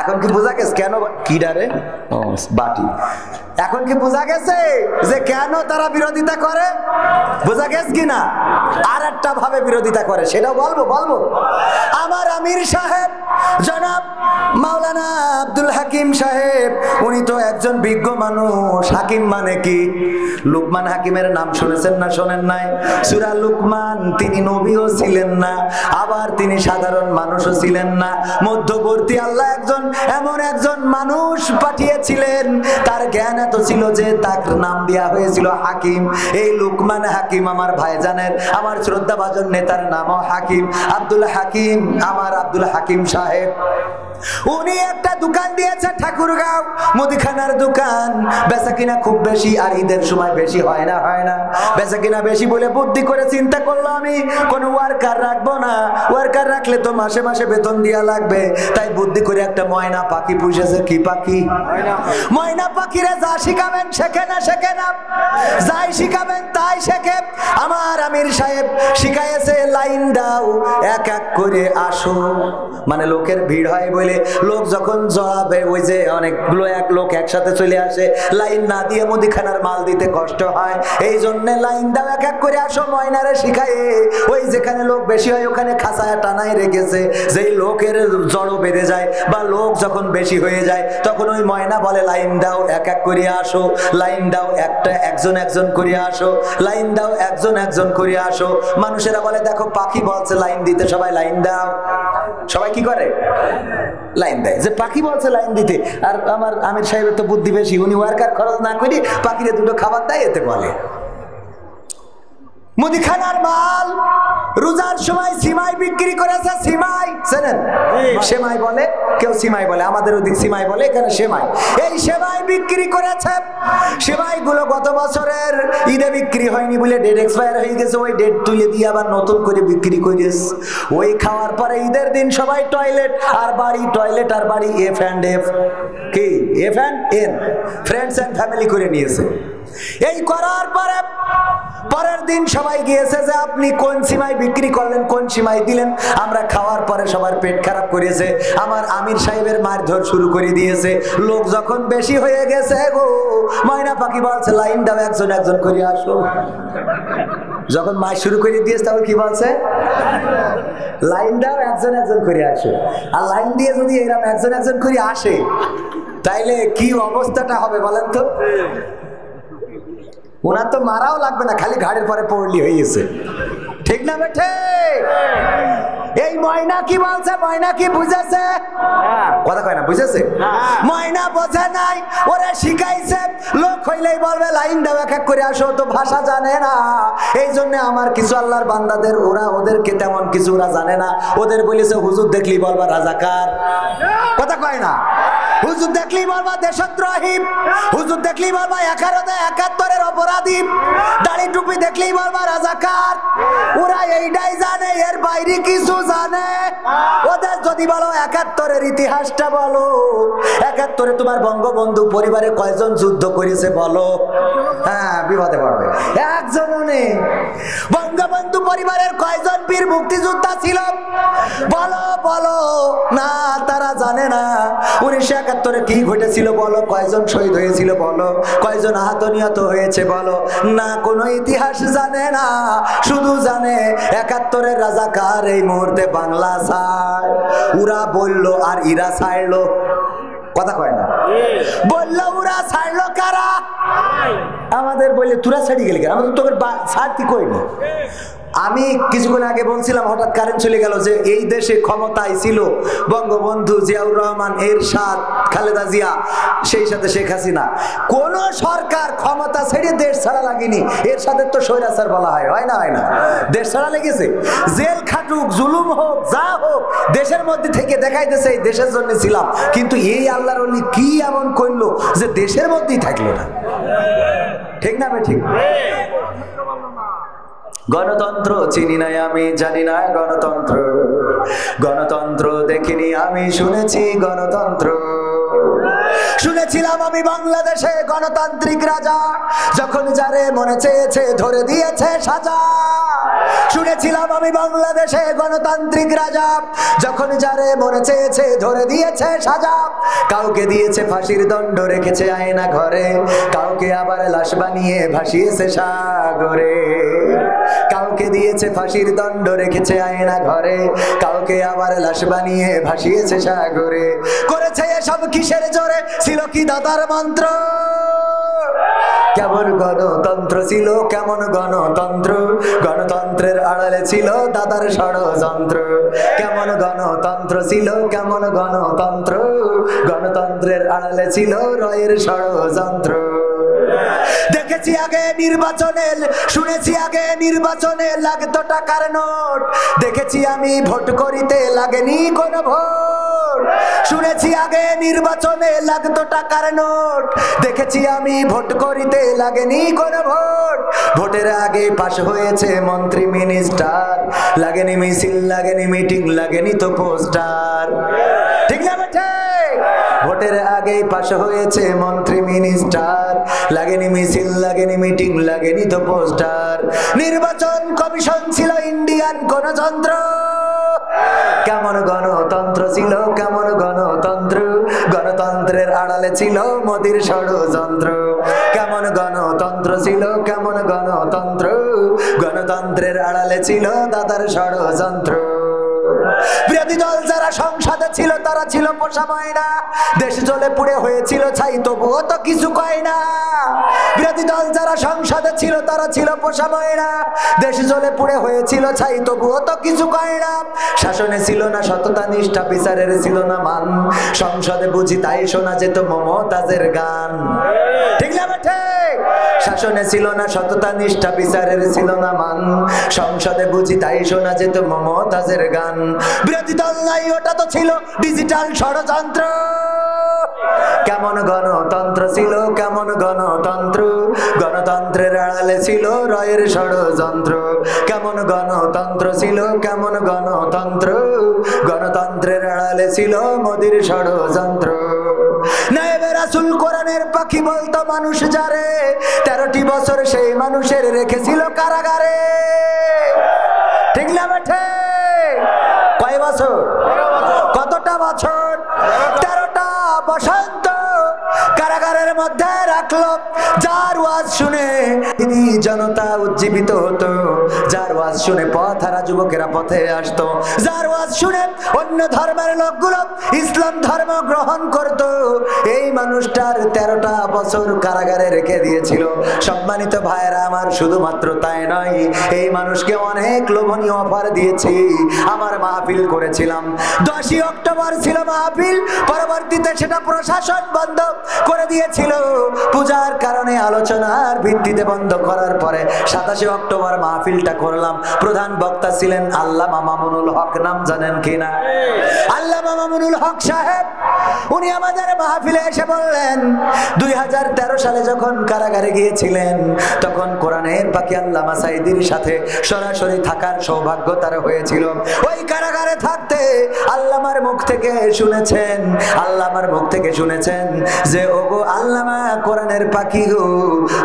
এখন কি বোঝা গেছে কেন কি ডারে বাটি? এখন কি বোঝা গেছে যে কেন তারা বিরোধিতা করে? বোঝা গেছে কিনা? আর একটা ভাবে বিরোধিতা করে, সেটা বলবো। আমার আমির সাহেব জনাব মাওলানা আব্দুল হাকিম সাহেব, উনি তো একজন বিজ্ঞ মানুষ। হাকিম মানে কি? লুকমান হাকিমের নাম শুনেছেন না শোনেন নাই? সূরা লুকমান, তিনি নবীও ছিলেন না, আবার তিনি সাধারণ মানুষও ছিলেন না, মধ্যবর্তী আল্লাহ এমন একজন মানুষ পাঠিয়েছিলেন, তার জ্ঞান এত ছিল যে তার নাম দেওয়া হয়েছিল হাকিম। এই লুকমান হাকিম আমার ভাইজানের, আমার শ্রদ্ধাভাজন নেতার নামও হাকিম, আব্দুল হাকিম, আমার আব্দুল হাকিম সাহেব। উনি একটা দোকান দিয়েছে ঠাকুরগাঁও, মুদিখানার দোকান। বেচা কিনা খুব বেশি, আর ঈদের সময় বেশি হয় না। বেচা কিনা বেশি বলে বুদ্ধি করে চিন্তা করলো আমি কোনো ওয়ার্কার রাখবো না, ওয়ার্কার রাখলে তো মাসে মাসে বেতন দেওয়া লাগবে। তাই বুদ্ধি করে একটা ময়না পাখি পুষেছে। কি পাখি? ময়না পাখিরে যা শিখাবেন শেখে না, যাই শিখাবেন তাই শেখে। আমার আমির সাহেব শিখাইছে লাইন দাও, এক এক করে আসো। মানে লোকের ভিড় হয় বলে লোক যখন জড়াবে, ওই যে অনেকগুলো লোক একসাথে চলে আসে, লাইন না দিয়ে মুদিখানার মাল দিতে কষ্ট হয়, এই জন্য লাইন দাও, এক এক করে আসো। ময়নারে শিখায় ওই যেখানে লোক বেশি হয় ওখানে খাঁচায় টানায় রেখেছে। যেই লোকের জড়ো বেঁধে যায় বা লোক যখন বেশি হয়ে যায়, তখন ওই ময়না বলে লাইন দাও, এক এক করে আসো, লাইন দাও, একজন করে আসো, লাইন দাও, একজন করে আসো। মানুষেরা বলে দেখো পাখি বলছে লাইন দিতে, সবাই লাইন দাও। সবাই কি করে? লাইন দেয়। যে পাখি বলছে লাইন দিতে, আর আমার আমির সাহেবের তো বুদ্ধি বেশি, উনি ওয়ার্কার খরচ না করি পাখিরে দুটো খাবার দেয়, এতে বলে। মুদিখানার মাল রোজার সময় সিমাই বিক্রি করেছে। সিমাই চেনেন? সেমাই বলে, কেউ সিমাই বলে, আমাদের ওদিক সিমাই বলে, এখানে সেমাই। এই সেমাই বিক্রি করেছে। সেমাই গুলো গত বছরের ঈদে বিক্রি হয়নি বলে ডেট এক্সপায়ার হয়ে গেছে, ওই ডেট তুলে দিয়ে আবার নতুন করে বিক্রি করেছে। ওই খাওয়ার পরে ঈদের দিন সবাই টয়লেট আর বাড়ি F&F, কি F&N, ফ্রেন্ডস এন্ড ফ্যামিলি করে নিয়েছে। এই করার পরে পরের দিন সবাই গিয়েছে যে আপনি কোন সীমায় বিক্রি করলেন, কোন সীমায় দিলেন। আমরা খাওয়ার পরে সবার পেট খারাপ করেছে, আমার আমির সাহেবের মারধর শুরু করে দিয়েছে। লোক যখন বেশি হয়ে গেছে গো, ময়না পাখি বলছে লাইন দাও, একজন করে আসো। যখন মার শুরু করে দিয়েছে তখন কি বলছে? লাইন দাও, একজন করে আসো। আর লাইন দিয়ে যদি এরকম একজন করে আসে, তাইলে কি অবস্থাটা হবে বলেন তো? ওনার তো মারাও লাগবে না, খালি ঘাড়ের পরে পড়লি হয়ে গেছে। ঠিক না বেঠে? এই ময়না কি বলছে? ময়না কি বুঝেছে? কথা কয় না, বুঝেছে? ময়না বোঝে নাই, ওরে শিখাইছে। লোক হইলেই বলবে লাইন দাও, এক এক করে আসো, তো ভাষা জানে না। এই জন্য আমার কিছু আল্লাহর বান্দাদের ওদেরকে তেমন কিছু ওরা জানে না। ওদের বলেছে হুজুর দেখলি বলবা রাজাকার। কথা কয় না? হুজুর দেখলি বলবা দেশদ্রোহী, হুজুর দেখলি বলবা 71-71 অপরাধী, দাড়ি টুপি দেখলি বলবা রাজাকার। ওরা এইটাই জানে, এর বাইরে কিছু জানে। ওদের যদি বলো 71-এর ইতিহাসটা বলো, 71-এ তোমার বঙ্গবন্ধু পরিবারে কয়জন যুদ্ধ করেছে বলো, হ্যাঁ বিপদে পড়বে। একজনও নেই। বঙ্গবন্ধু পরিবারের কয়জন বীর মুক্তিযোদ্ধা ছিল বলো, বলো না, তারা জানে না। 1971-এ কি ঘটেছিল বলো, কয়জন শহীদ হয়েছিল বলো, কয়জন আহত নিহত হয়েছে বলো, না কোনো ইতিহাস জানে না। শুধু জানে 71-এর রাজাকার এই মুহূর্তে বাংলা ছাড়। ওরা বললো আর ইরা ছাড়লো। কথা কয় না? বললো ওরা ছাড়লো কারা? আমাদের বললে তোরা ছাড়ি গেলি, আমাদের তোকে ছাড়তি কই না। আমি কিছুক্ষণ আগে বলছিলাম, হঠাৎ কারেন্ট চলে গেল, যে এই দেশে ক্ষমতায় ছিল বঙ্গবন্ধু, জিয়াউর রহমান, এরশাদ, খালেদা জিয়া, সেই সাথে শেখ হাসিনা। কোন সরকার ক্ষমতা ছেড়ে দেশ ছাড়া লাগেনি। এরশাদের তো স্বৈরাচার বলা হয়, হয় না? হয় না? দেশ ছাড়া লেগেছে। জেল খাটুক, জুলুম হোক, যা হোক, দেশের মধ্যে থেকে দেখাইতেছে এই দেশের জন্য ছিলাম। কিন্তু এই আল্লাহর ওলি কি এমন করলো যে দেশের মধ্যেই থাকলো না? ঠিক না? ঠিক। গণতন্ত্র চিনি নাই আমি, জানি না গণতন্ত্র, গণতন্ত্র দেখিনি আমি, শুনেছি গণতন্ত্র। শুনেছিলাম আমি বাংলাদেশে গণতান্ত্রিক রাজা, যখন যারে মনে চেয়েছে ধরে দিয়েছে সাজা। শুনেছিলাম আমি বাংলাদেশে গণতান্ত্রিক রাজা, যখন যারে মনে চেয়েছে ধরে দিয়েছে সাজা। কাউকে দিয়েছে ফাঁসির দণ্ড, রেখেছে আয়না ঘরে, কাউকে আবার লাশ বানিয়ে ভাসিয়েছে সাগরে। কাউকে দিয়েছে ফাঁসির দণ্ড, রেখেছে আয়না ঘরে, কাউকে আবার লাশ বানিয়ে ভাসিয়েছে সাগরে। করেছে এসব কিসের জোরে? ছিল কি দাদার মন্ত্র? কেমন গণতন্ত্র ছিল, কেমন গণতন্ত্র? গণতন্ত্রের আড়ালে ছিল দাদার ষড়যন্ত্র। কেমন গণতন্ত্র ছিল, কেমন গণতন্ত্র? গণতন্ত্রের আড়ালে ছিল রয়ের ষড়যন্ত্র। দেখেছি আগে নির্বাচনে, শুনেছি আগে নির্বাচনে লাগতো টাকার নোট, দেখেছি আমি ভোট করিতে লাগেনি কোন ভোট। শুনেছি আগে নির্বাচনে লাগতো টাকার নোট, দেখেছি আমি ভোট করিতে লাগেনি কোন ভোট। ভোটের আগে পাশ হয়েছে মন্ত্রী মিনিস্টার, লাগেনি মিছিল, লাগেনি মিটিং, লাগেনি তো পোস্টার। ঠিক না বেঠে? ভোটের আগে পাশ হয়েছে মন্ত্রী মিনিস্টার, লাগেনি মিছিল, লাগেনি মিটিং, লাগেনি তো পোস্টার। নির্বাচন কমিশন ছিল ইন্ডিয়ান গণতন্ত্র। কেমন গণতন্ত্র ছিল, কেমন গণতন্ত্র? গণতন্ত্রের আড়ালে ছিল মোদির ষড়যন্ত্র। কেমন গণতন্ত্র ছিল, কেমন গণতন্ত্র? গণতন্ত্রের আড়ালে ছিল দাদার ষড়যন্ত্র। বিরোধী দল যারা সংসদে ছিল তারা ছিল পোষা ময়না, দেশ জ্বলে পুড়ে হয়েছিল ছাই, তবুও তো কিছু কয় না। বিরোধী দল যারা সংসদে ছিল তারা ছিল পোষা ময়না, দেশ জ্বলে পুড়ে হয়েছিল ছাই, তবুও তো কিছু কয় না। শাসনে ছিল না সততা নিষ্ঠা, বিচারের ছিল না মান, সংসদে বুঝি তাই শোনা যেত মমতাজের গান। ঠিক না ঠিক? শাসনে ছিল না সততা নিষ্ঠা, বিচারের ছিল না মান, সংসদে বুঝি তাই শোনা যেত মমতাজের গান। বিরোধী দল নাই, ওটা তো ছিল ডিজিটাল ষড়যন্ত্র। কেমন গণতন্ত্র ছিল, কেমন গণতন্ত্র? গণতন্ত্রের আড়ালে ছিল রয়ের ষড়যন্ত্র। কেমন গণতন্ত্র ছিল, কেমন গণতন্ত্র? গণতন্ত্রের আড়ালে ছিল মোদির ষড়যন্ত্র। নায়েবে রাসূল কোরআনের পাখি বলতো মানুষ যারে, 13টি বছর সেই মানুষের রেখেছিল কারাগারে। ঠিক না বেঠে? কয় বছর? কতটা বছর? 13টা বসন্ত কারাগারের মধ্যে রাখলো গেল, যার ওয়াজ শুনে জনতা উজ্জীবিত হতো, যার ওয়াজ শুনে পথহারা যুবকেরা পথে আসতো, যার ওয়াজ শুনে অন্য ধর্মের লোকগুলো ইসলাম ধর্ম গ্রহণ করত, এই মানুষটার 13টা বছর কারাগারে রেখে দিয়েছিল। সম্মানিত ভাইয়েরা আমার, শুধুমাত্র তাই নয়, এই মানুষকে অনেক লোভনীয় অফার দিয়েছি। আমার মাহফিল করেছিলাম, 10ই অক্টোবর ছিল মাহফিল, পরবর্তীতে সেটা প্রশাসন বন্ধ করে দিয়েছিল পূজার কারণে, আলোচনার ভিত্তিতে বন্ধ করার পরে 27 অক্টোবর মাহফিলটা করলাম। প্রধান বক্তা ছিলেন আল্লামা মামুনুল হক, নাম জানেন কিনা? আল্লামা মামুনুল হক সাহেব, উনি আমাদের মাহফিলে এসে বললেন 2013 সালে যখন কারাগারে গিয়েছিলেন তখন কোরআনের পাখি আল্লামা সাইদির সাথে সরাসরি থাকার সৌভাগ্য তার হয়েছিল। ওই কারাগারে থাকতে আল্লামার মুখ থেকে শুনেছেন, আল্লামার মুখ থেকে শুনেছেন যে ওগো আল্লামা কোরআনের পাখি গো,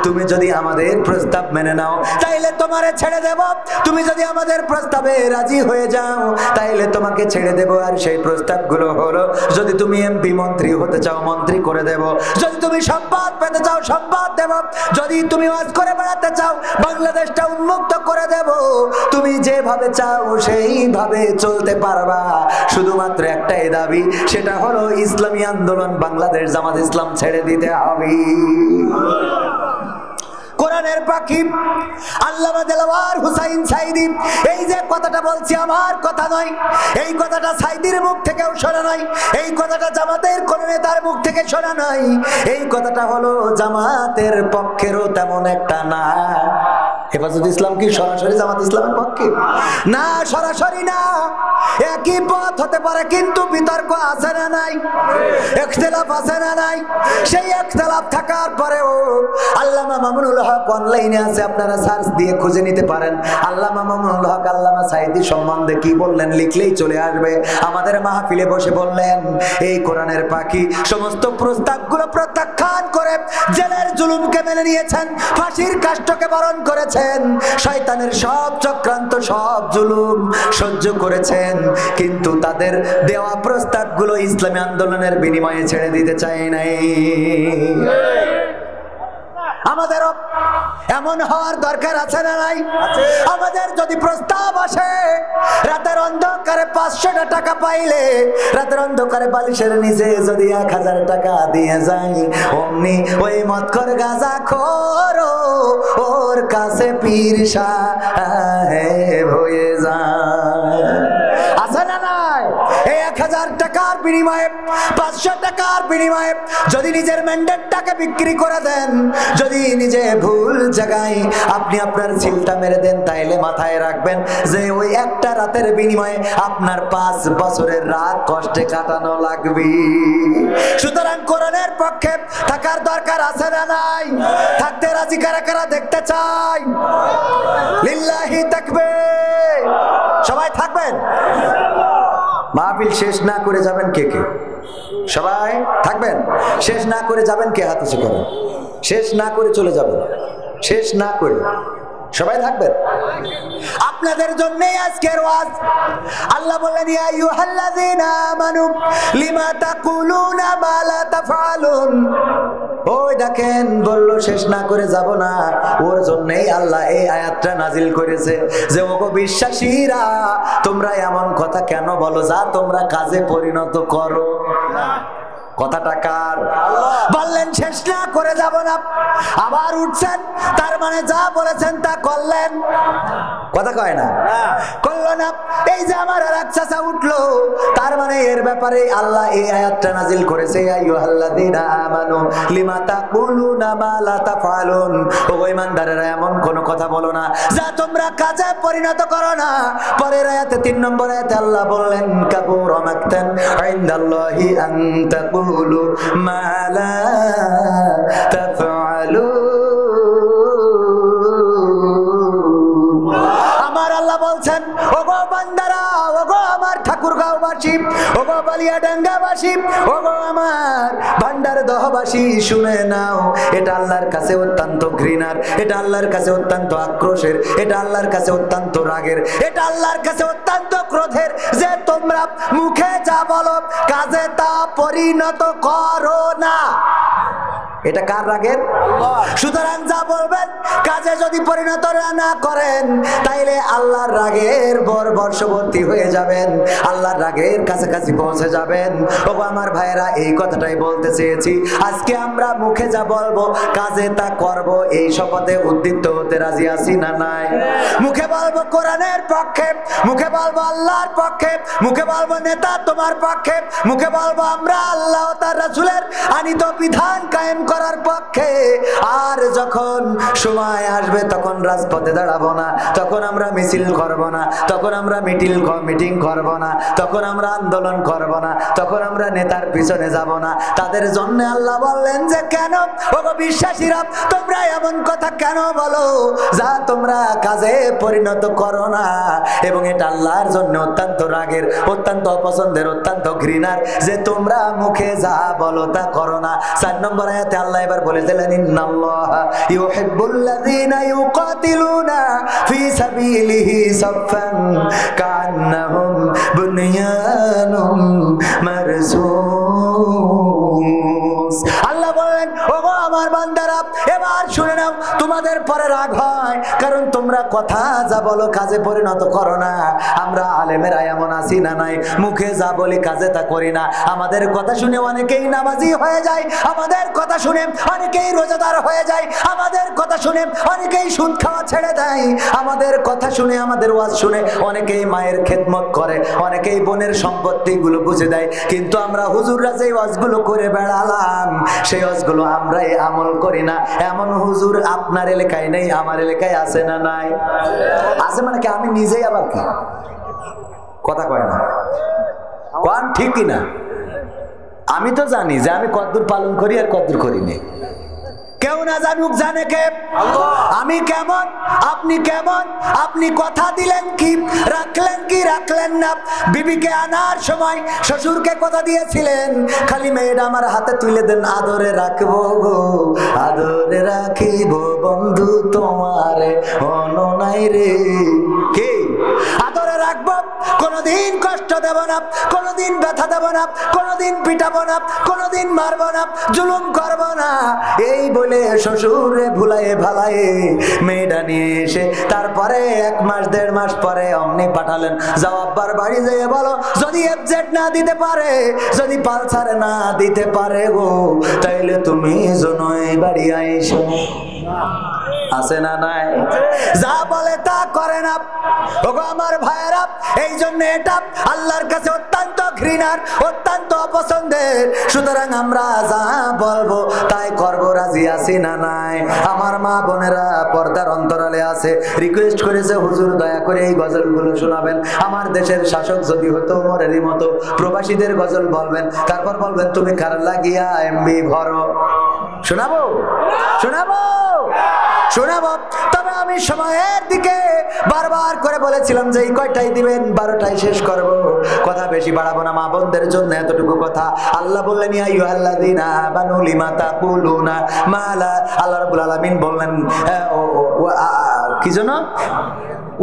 তুমি যদি আমাদের প্রস্তাব মেনে নাও তাইলে তোমারে ছেড়ে দেব, তুমি যদি আমাদের প্রস্তাবে রাজি হয়ে যাও তাইলে তোমাকে ছেড়ে দেব। আর সেই প্রস্তাবগুলো হলো, যদি তুমি এমপি মন্ত্রী হতে চাও মন্ত্রী করে দেব, যদি তুমি সম্পদ পেতে চাও সম্পদ দেব, যদি তুমি ওয়াজ করে বেড়াতে চাও বাংলাদেশটা উন্মুক্ত করে দেব, তুমি যেভাবে চাও সেইভাবে চলতে পারবা। শুধুমাত্র একটাই দাবি, সেটা হলো ইসলামী আন্দোলন বাংলাদেশ জামাত ইসলাম ছেড়ে দিতে হবে। কোরআনের পাখি আল্লামা দেলাওয়ার হুসাইন সাইদি এই যে কথাটা বলছি আমার কথা নয়, এই কথাটা সাইদির মুখ থেকেও শোনা নয়, এই কথাটা জামাতের কোন নেতার মুখ থেকে শোনা নয়, এই কথাটা হলো জামাতের পক্ষেরও তেমন একটা না। হেফাজত ইসলাম কি সরাসরি জামাত ইসলামের পক্ষে? না, সরাসরি না। একই পথ হতে পারে কিন্তু বিতর্ক আছে না নাই, ইখতিলাফ আছে না নাই? সেই ইখতিলাফ থাকার পরেও আল্লামা মামুনুল হক অনলাইনে আছে, আপনারা সার্চ দিয়ে খুঁজে নিতে পারেন। আল্লামা মামুনুল হক আল্লামা সাইদি সম্বন্ধে কি বললেন লিখলেই চলে আসবে। আমাদের মাহফিলে বসে বললেন এই কোরআনের পাখি সমস্ত প্রস্তাবগুলো প্রত্যাখ্যান করে জেলের জুলুমকে মেনে নিয়েছেন, ফাঁসির কাষ্ঠকে বরণ করেছেন, শয়তানের সব চক্রান্ত সব জুলুম সহ্য করেছেন, কিন্তু তাদের দেওয়া প্রস্তাবগুলো ইসলামী আন্দোলনের বিনিময়ে ছেড়ে দিতে চায় নাই। আমাদেরও এমন হওয়ার দরকার আছে না নাই? আমাদের যদি প্রস্তাব আসে, রাতের অন্ধকারে 500 টাকা পাইলে রাতের অন্ধকারে বালিশের নিচে যদি 1000 টাকা দিয়ে যাই, অমনি ওই মদখোর গাঁজাখোর ওর কাছে পীর সাহেব হয়ে যায়। আছে না নাই? এই 1000 টাকার বিনিময়ে 500 টাকার বিনিময়ে যদি নিজের ম্যান্ডেটটাকে বিক্রি করে দেন, যদি নিজে ভুল জায়গায় আপনি আপনার ছিলটা মেরে দেন, তাইলে মাথায় রাখবেন যে ওই একটা রাতের বিনিময়ে আপনার 5 বছরের রাত কষ্টে কাটানো লাগবে। সুতরাং কোরআনের পক্ষে থাকার দরকার আছে না নাই? থাকতে রাজি কারা কারা দেখতে চাই? লিল্লাহি তাকবীর। সবাই থাকবেন? মাহফিল শেষ না করে যাবেন কে কে? সবাই থাকবেন? শেষ না করে যাবেন কে? হাত উঁচু করেন। শেষ না করে চলে যাবেন, শেষ না করে। সবাই থাকবেন? আপনাদের জন্যই আজকের ওয়াজ। আল্লাহ বললেন ইয়া আইয়ুহাল্লাযীনা আমানু লিমা তাকুলুনা মা লা তাফআলুন। ওই দেখেন বলল শেষ না করে যাব না, ওর জন্যই আল্লাহ এই আয়াতটা নাজিল করেছে যে ওগো বিশ্বাসীরা, তোমরা এমন কথা কেন বলো যা তোমরা কাজে পরিণত করো। কথাটা কার? বললেন শেষ না করে যাব না, আবার উঠছেন, তার মানে যা বলেছেন তা করলেন। কথা কয় না? করলো না। এই যে আমার আরেক চাচা উঠলো, তার মানে এর ব্যাপারে আল্লাহ এই আয়াতটা নাজিল করেছে ইয়া আইয়ুহাল্লাযীনা আমানু লিমা তাকুলুনা মা লা তাফআলুন। ও ঈমানদারেরা, এমন কোন কথা বলো না যা তোমরা কাজে পরিণত করো না। পরের আয়াতে 3 নম্বর আয়াতে আল্লাহ বললেন কাবুরা মাকতান ইনদাল্লাহি আন তাকুলু মা লা তাফআলুন। আমার আল্লাহ বলছেন ওগো বান্দারা, ওগো আমার ঠাকুরগাঁওবাসী, ওগো বালিয়াডাঙ্গাবাসী, ওগো আমার ভান্ডারদহবাসী, শুনে নাও, এটা আল্লাহর কাছে অত্যন্ত ঘৃণার, এটা আল্লাহর কাছে অত্যন্ত আক্রোশের, এটা আল্লাহর কাছে অত্যন্ত রাগের, এটা আল্লাহর কাছে অত্যন্ত ক্রোধের যে তোমরা মুখে যা বলো কাজে তা পরিণত করো না। এটা কার রাগের? সুতরাং যা বলবেন কাজে যদি পরিণত না করেন তাইলে আল্লাহর রাগের বর্ষবর্তী হয়ে যাবেন, আল্লাহর রাগের কাছাকাছি পৌঁছে যাবেন। ও আমার ভাইয়েরা, এই কথাটাই বলতে চেয়েছি। আজকে আমরা মুখে যা বলবো কাজে তা করব, এই শপথে উদ্দীপ্ত হতে রাজি আছি না নাই? মুখে বলবো কোরআনের পক্ষে, মুখে বলবো আল্লাহর পক্ষে, মুখে বলবো নেতা তোমার পক্ষে, মুখে বলবো আমরা আল্লাহ ও তার রাসূলের আনিত বিধান কায়েম করার পক্ষে। আর যখন সময় আসবে তখন রাজপথে দাঁড়াবো না, তখন আমরা মিছিল করব না, তখন আমরা মিটিং করব না, তখন আমরা আন্দোলন করব না, তখন আমরা নেতার পিছনে যাব না। তাদের জন্য আল্লাহ বললেন যে কেন ওগো বিশ্বাসীরা তোমরা এমন কথা কেন বলো যা তোমরা কাজে পরিণত করো না, এবং এটা আল্লাহর জন্য অত্যন্ত রাগের, অত্যন্ত অপছন্দের, অত্যন্ত ঘৃণার যে তোমরা মুখে যা বলো তা করো না। 4 নম্বর আয়াতে আল্লাহ এবার বলে দিলেন ইন্নাল্লাহা ইউহিব্বুল্লাযীনা ইউকাতিলুনা ফি সাবিলিহি সাফফান কান্নাহুম বুনিয়ানুম মারসুস। আল্লাহ বলেন ওগো আমার বান্দারা এবার শুনে নাও, তোমাদের পরে রাগ হয় কারণ তোমরা কথা যা বলো কাজে পরিণত করো না। আমরা আলেমেরা এমন আছি না নাই, মুখে যা বলি কাজে তা করি না। আমাদের কথা শুনে অনেকেই নামাজি হয়ে যায়, আমাদের কথা শুনে অনেকেই রোজাদার হয়ে যায়, আমাদের কথা শুনে অনেকেই সুদ খাওয়া ছেড়ে দেয়, আমাদের কথা শুনে আমাদের ওয়াজ শুনে অনেকেই মায়ের খেদমত করে, অনেকেই বোনের সম্পত্তি গুলো বুঝে দেয়। কিন্তু আমরা হুজুররা যে ওয়াজগুলো করে বেড়ালাম সেই ওয়াজগুলো আমরাই আমল করি না। এমন হুজুর আপনার এলাকায় নেই, আমার এলাকায় আছে না নাই? আছে মানে কি আমি নিজেই আবার কি কথা কয় না কোন ঠিক কিনা? আমি তো জানি যে আমি কতদূর পালন করি আর কতদূর করি না। কেউ না জানুক, জানে কে? আমি কেমন, আপনি কেমন, আপনি কথা দিলেন কি, রাখলেন কি রাখলেন না? বিবিকে আনার সময় শ্বশুরকে কথা দিয়েছিলেন খালি মেয়েটা আমার হাতে তুলে দেন, আদরে রাখবো গো আদরে রাখিব বন্ধু তোমারে অননাই রে। কি আদরে রাখবো, কোনোদিন কষ্ট দেব না, কোনোদিন ব্যথা দেব না, কোনোদিন পিটাবো না, কোনোদিন মারবো না, জুলুম করবো না। এই বলে শ্বশুরে ভুলায়ে ভালায়ে মেয়েটা নিয়ে এসে তারপরে 1 মাস 1.5 মাস পরে অমনি পাঠালেন, যাও আব্বার বাড়ি যেয়ে বলো যদি FZ না দিতে পারে, যদি পালসার না দিতে পারে গো তাইলে তুমি জনই বাড়ি আইসো। আছে না নাই? যা বলে তা করে না। ওগো আমার ভাইয়েরা, এই জন্য এটা আল্লাহর কাছে অত্যন্ত ঘৃণার, অত্যন্ত অপছন্দের। সুতরাং আমরা যা বলবো তাই করব, রাজি আছি না নাই? আমার মা বোনেরা পর্দার অন্তরালে আছে, রিকোয়েস্ট করেছে হুজুর দয়া করে এই গজলগুলো শোনাবেন। আমার দেশের শাসক যদি হতো ওমরেরই মতো প্রবাসীদের গজল বলবেন, তারপর বলবেন তুমি কার লাগিয়া MB ভরো। শোনাবো শোনাবো শোনাবো। তবে আমি সময়ের দিকে বারবার করে বলেছিলাম যে এই কয়টাই দিবেন, 12টায় শেষ করব, কথা বেশি বাড়াবো না। মা বোনদের জন্য এতটুকু কথা। আল্লাহ বললেন ইয়া আইয়ুহাল্লাযীনা আমানু লিমা তাকুলুনা মা লা, আল্লাহ রাব্বুল আলামিন বললেন কি জন্য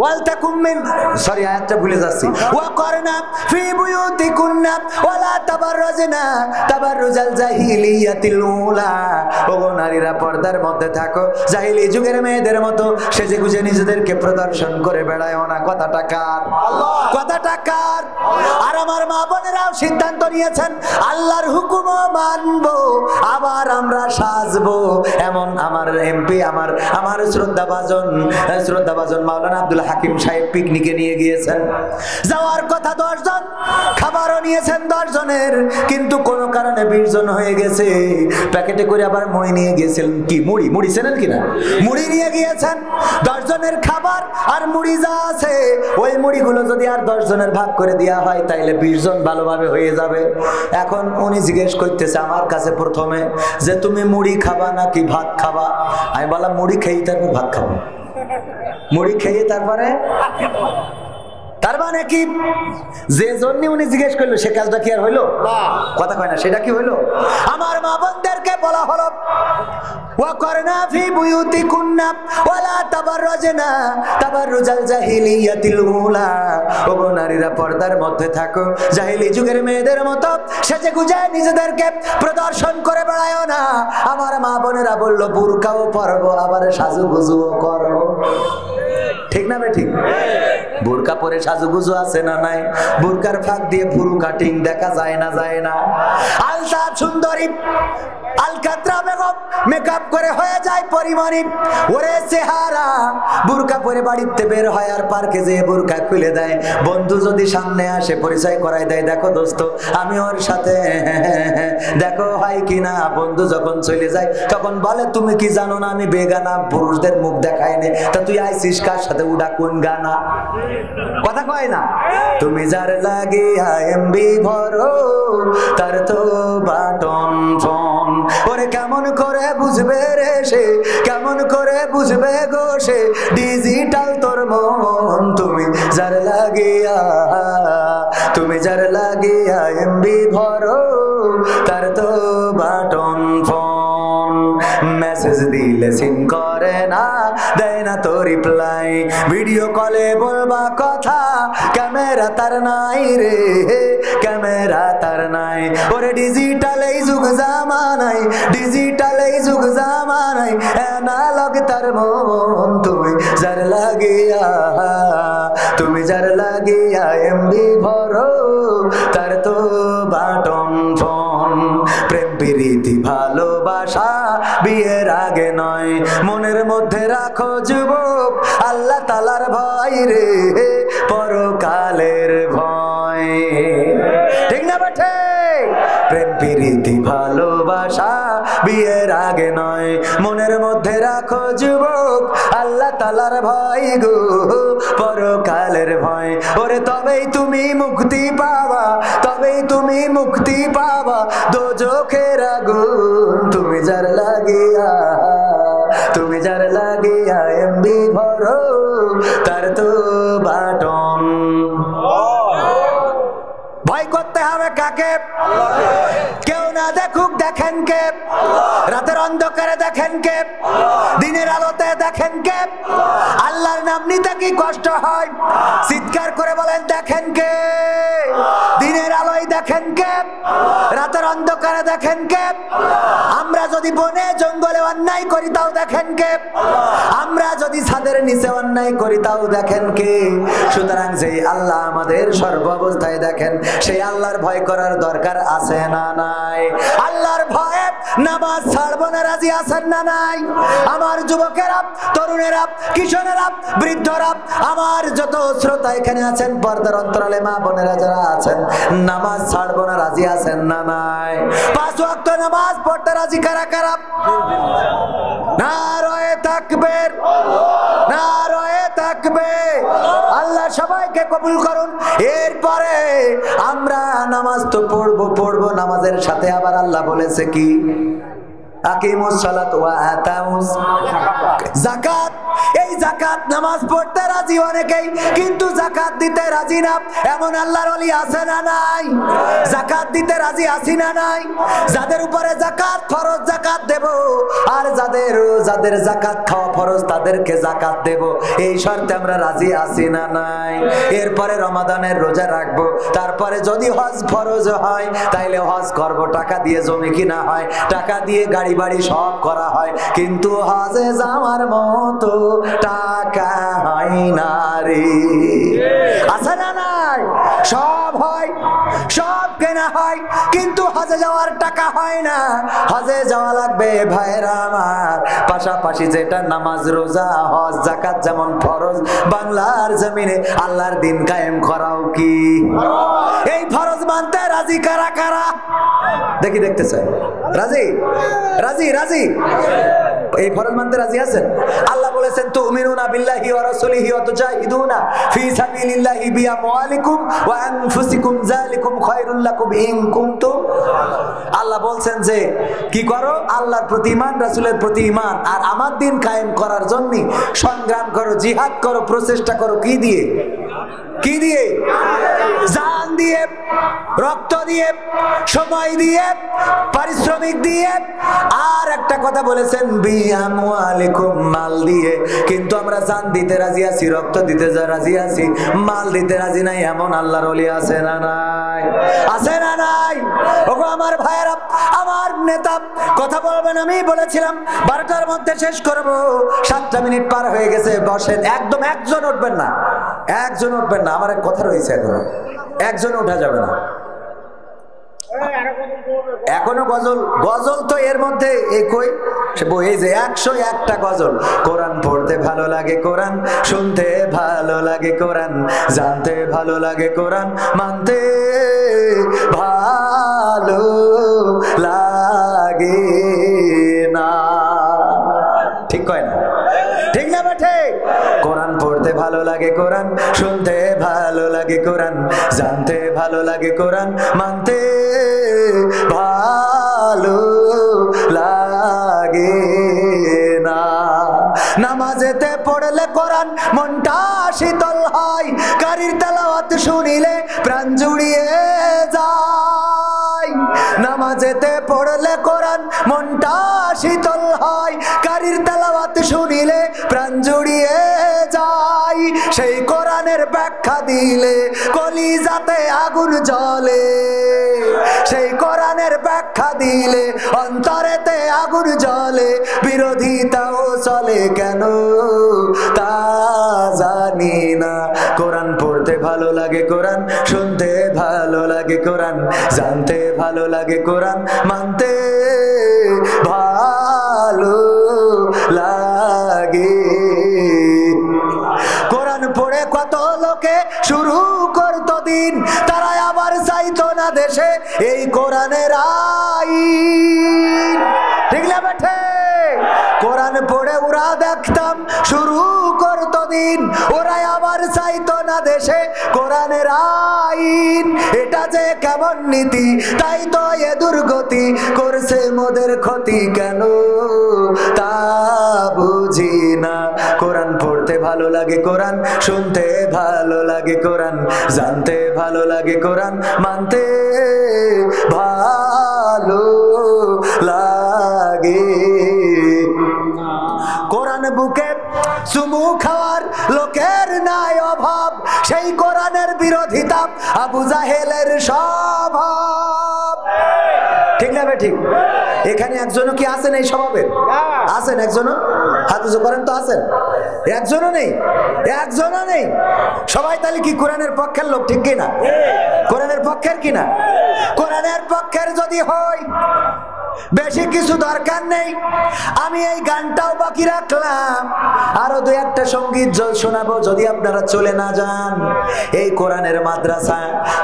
ওয়ালতাকুম মিন, সরি আয়াতটা ভুলে যাচ্ছি, ওয়াকরনা ফি বুয়ুতিকুন্না ওয়ালা তাবাররাজনা তাবাররুজাল জাহিলিয়াতিল উলা। ওগো নারীরা পর্দার মধ্যে থাকো, জাহিলি যুগের মেয়েদের মতো সেজে গুজে নিজেদেরকে প্রদর্শন করে বেড়ায়ও না। কথাটা কার? কথাটা কার? আর আমার মা বোনেরাও সিদ্ধান্ত নিয়েছেন আল্লাহর হুকুমও মানবো, আবার আমরা সাজবো। এমন আমার MP আমার শ্রদ্ধাভাজন মাওলানা আব্দুল হাকিম সাহেব পিকনিকে নিয়ে গিয়েছেন। যাওয়ার কথা 10 জন, খাবারও নিয়েছেন 10 জনের, কিন্তু কোনো কারণে 20 জন হয়ে গেছে। প্যাকেটে করে আবার মুড়ি নিয়ে গিয়েছিলেন, কি মুড়ি চেনেন কিনা? মুড়ি নিয়ে গিয়েছেন। 10 জনের খাবার আর মুড়ি যা আছে ওই মুড়িগুলো যদি আর 10 জনের ভাগ করে দেওয়া হয় তাইলে 20 জন ভালোভাবে হয়ে যাবে। এখন উনি জিজ্ঞেস করতেছে আমার কাছে প্রথমে যে তুমি মুড়ি খাবা নাকি ভাত খাবা? আমি বললাম মুড়ি খেয়ে তারপর ভাত খাবো। মুড়ি খেয়ে তারপরে তার মানে কি, যে জন্য উনি জিজ্ঞেস করলো সে কাজটা কি আর হইলো? কথা কয় না, সেটা কি হইলো? আমার মা বোনদেরকে বলা হলো ওয়াকরনা ফি বুয়ুতিকুন্না ওয়ালা তাবাররাজনা তাবাররুজাল জাহিলিয়াতিল উলা। ওগো নারীরা পর্দার মধ্যে থাকো, জাহিলি যুগের মেয়েদের মতো সেজে গুজে নিজেদেরকে প্রদর্শন করে বেড়ায়ও না। আমার মা বোনেরা বলল বুরকাও পরবো, আবার সাজুগুজুও করবো। ঠিক না ঠিক? বোরকা পরে সাজুগুজু আছে না নাই? বোরকার ফাঁক দিয়ে ফুরু কাটিং দেখা যায় না, যায় না? আলতাফ সুন্দরী আলকাতরা বেগম মেকআপ করে হয়ে যায় পরিমণি। ওরে চেহারা, বোরকা পরে বাড়িতে বের হয় আর পার্কে যেয়ে বোরকা খুলে দেয়। বন্ধু যদি সামনে আসে পরিচয় করাই দেয়, দেখো দোস্ত আমি ওর সাথে, দেখো হয় কিনা। বন্ধু যখন চলে যায় তখন বলে তুমি কি জানো না আমি বেগানা, পুরুষদের মুখ দেখায় নে। তা তুই আইসিস কার সাথে, উডা কোন গানা? কথা কয় না? তুমি যার লাগিয়া এমবি ভরো তার তো বাটন ফোন। ওরে কেমন করে বুঝবে রে সে, কেমন করে বুঝবে গো সে ডিজিটাল তোর মন। তুমি যার লাগিয়া, তুমি যার লাগিয়া এমবি ভরো তার তো বাটন ফোন। মেসেজ দিলে সিন করে না, দেয় না তো রিপ্লাই। ভিডিও কলে বলবা কথা, ক্যামেরা তার নাই রে, ক্যামেরা তার নাই। ওরে ডিজিটাল এই যুগ জামানাই, ডিজিটাল এই যুগ জামানাই অ্যানালগ তার মন। তুমি যার লাগিয়া, তুমি যার লাগিয়া এমবি ভরো তার তো বাটন ফোন। প্রেম প্রীতি ভালোবাসা বিয়ের আগে নয়, মনের মধ্যে রাখো যুবক আল্লাহ তাআলার ভয় রে, পরকালের ভয়। ঠিক না বেঠে? প্রেম প্রীতি ভালোবাসা বিয়ের আগে নয়, মনের মধ্যে রাখো যুবক আল্লাহ তাআলার ভয় গো, পরকালের ভয়। ওরে তবেই তুমি মুক্তি পাবা, তবেই তুমি মুক্তি পাবা দোজখের আগুন। তুমি যার লাগিয়া, তুমি যার লাগিয়া এমবি ভরো তার তো বাটন। ভয় করতে হবে কাকে? কেউ না দেখুক, দেখেন কে? রাতের অন্ধকারে দেখেন কে? দিনের আলোতে দেখেন কে? আল্লাহর নাম নিতে কি কষ্ট হয়? চিৎকার করে বলেন দেখেন কে? দিনের আলোয় দেখেন কে? রাতের অন্ধকারে দেখেন কে? আমরা যদি বনে জঙ্গলে অন্যায় করি তাও দেখেন কে? আমরা যদি ছাদের নিচে অন্যায় করি তাও দেখেন কে? সুতরাং যেই আল্লাহ আমাদের সর্ব অবস্থায় দেখেন, সেই আল্লাহর ভয় করার দরকার আছে না নাই? আল্লাহর ভয়ে নামাজ ছাড়বো না রাজি আছেন না নাই? আমার যুবকেরা, তরুণেরা, কিশোরেরা, বৃদ্ধরা, আমার যত শ্রোতা এখানে আছেন, পর্দার অন্তরালে মা বোনেরা যারা আছেন, নামাজ ছাড়বো না রাজি আছেন না নাই? 5 ওয়াক্ত নামাজ পড়তে রাজি কারা কারা? নারায়ে তাকবীর, নারায়ে তাকবীর। আল্লাহ সবাইকে কবুল করুন। এরপরে আমরা নামাজ তো পড়বো পড়বো, নামাজের সাথে আবার আল্লাহ বলেছে কি? আকিমুস সালাত ওয়া আতাউস যাকাত। এই যাকাত নামাজ পড়তে রাজি অনেকেই, কিন্তু যাকাত দিতে রাজি না। এমন আল্লাহর ওলি আছে না নাই? যাকাত দিতে রাজি আছি না নাই? যাদের উপরে যাকাত ফরজ যাকাত দেব, আর যাদের যাকাত খাওয়া ফরজ তাদেরকে যাকাত দেব, এই শর্তে আমরা রাজি আছি না নাই? এরপরে রমাদানের রোজা রাখবো, তারপরে যদি হজ ফরজ হয় তাইলে হজ করব, টাকা দিয়ে জমি কিনা হয়, টাকা দিয়ে গাড়ি বাড়ি সব করা হয়, কিন্তু হজে যাওয়ার মতো টাকা হয় না রে। আছে না নাই? সব হয়, সব কেনা হয়, কিন্তু হজে যাওয়ার টাকা হয় না। হজে যাওয়া লাগবে ভাইরা আমার। পাশাপাশি যেটা নামাজ, রোজা, হজ, যাকাত যেমন ফরজ, বাংলার জমিনে আল্লাহর দিন কায়েম করাও কি? এই ফরজ মানতে রাজি কারা কারা? দেখি, দেখতে চাই। রাজি রাজি রাজি? এই ফরজ মানতে রাজি আছেন? আল্লাহ বলেছেন তুমিনুনা বিল্লাহি ওয়া রাসূলিহি ওয়া তুজাহিদুনা ফি সাবিলিল্লাহি বিআমওয়ালিকুম ওয়া আনফুসিকুম যালিকুম খায়রুল লাকুম ইন কুনতুম। আল্লাহ বলছেন যে কি করো? আল্লাহর প্রতি ঈমান, রাসূলের প্রতি ঈমান, আর আমার দিন কায়েম করার জন্য সংগ্রাম করো, জিহাদ করো, প্রচেষ্টা করো। কি দিয়ে? কি দিয়ে? জান দিয়ে, রক্ত দিয়ে, সময় দিয়ে, পারিশ্রমিক দিয়ে, আর একটা কথা বলেছেন বিআমওয়ালিকুম, মাল দিয়ে। কিন্তু আমরা জান দিতে রাজি আছি, রক্ত দিতে রাজি আছি, মাল দিতে রাজি নাই, এমন আল্লাহর ওলি আছে না নাই? আছে না নাই? ওগো আমার ভাইয়েরা, আমার নেতা, কথা বলবেন। আমি বলেছিলাম 12টার মধ্যে শেষ করব, 7টা মিনিট পার হয়ে গেছে। বসেন, একদম একজন উঠবেন না, একজন উঠবেন না, আমার এক কথা রয়েছে, এখনো একজন উঠা যাবে না। এখনো গজল, গজল তো এর মধ্যে এই কই এই যে 101টা গজল। কোরআন পড়তে ভালো লাগে, কোরআন শুনতে ভালো লাগে, কোরআন জানতে ভালো লাগে, কোরআন মানতে ভালো লাগে না। ঠিক কয় না? ঠিক না বেঠে? কোরআন পড়তে ভালো লাগে, কোরআন শুনতে ভালো লাগে, কোরআন জানতে ভালো লাগে, কোরআন মানতে ভালো লাগে না। নামাজেতে পড়লে কোরআন মনটা শীতল হয়, কারীর তেলাওয়াত শুনিলে প্রাণ জুড়িয়ে যায়। নামাজেতে পড়লে কোরআন মনটা শীতল হয়, কারীর তেলাওয়াত শুনিলে প্রাণ জুড়িয়ে যায়। সেই কোরআনের ব্যাখ্যা দিলে কলিজাতে আগুন জ্বলে, সেই কোরআনের ব্যাখ্যা দিলে অন্তরেতে আগুন জ্বলে। বিরোধিতাও চলে কেন তা জানি না। কোরআন পড়তে ভালো লাগে, কোরআন শুনতে ভালো লাগে, কোরআন জানতে ভালো লাগে, কোরআন মানতে ভালো লাগে। কোরআন পড়ে কত লোকে শুরু করতো দিন, তারা আবার চাইতো না দেশে এই কোরআনের আইন। ঠিক না বেঠে? কোরআন পড়ে ওরা দেখতাম শুরু করতো দিন, ওরা আবার চাইতো না দেশে কোরআনের আইন। এটা যে কেমন নীতি, তাই তো এ দুর্গতি, করছে মোদের ক্ষতি কেন তা বুঝি না। কোরআন পড়তে ভালো লাগে, কোরআন শুনতে ভালো লাগে, কোরআন জানতে ভালো লাগে, কোরআন মানতে ভালো লাগে। কোরআন বুকে চুমু খাওয়ার লোকের নাই অভাব, সেই কোরআনের বিরোধিতা আবু জাহেলের স্বভাব। ঠিক না বে? ঠিক। এখানে একজনও কি আছেন এই স্বভাবের? আছেন একজনও? হাত উঁচু করেন তো। আছেন? একজনও নেই, একজনও নেই। সবাই তাহলে কি কোরআনের পক্ষের লোক? ঠিক কিনা? কোরআনের পক্ষের কিনা? কোরআনের পক্ষের যদি হয় বেশি কিছু দরকার নেই। আমি এই গানটাও বাকি রাখলাম, আরো 2-1টা সঙ্গীত শোনাবো যদি আপনারা চলে না যান। এই কোরআনের মাদ্রাসা,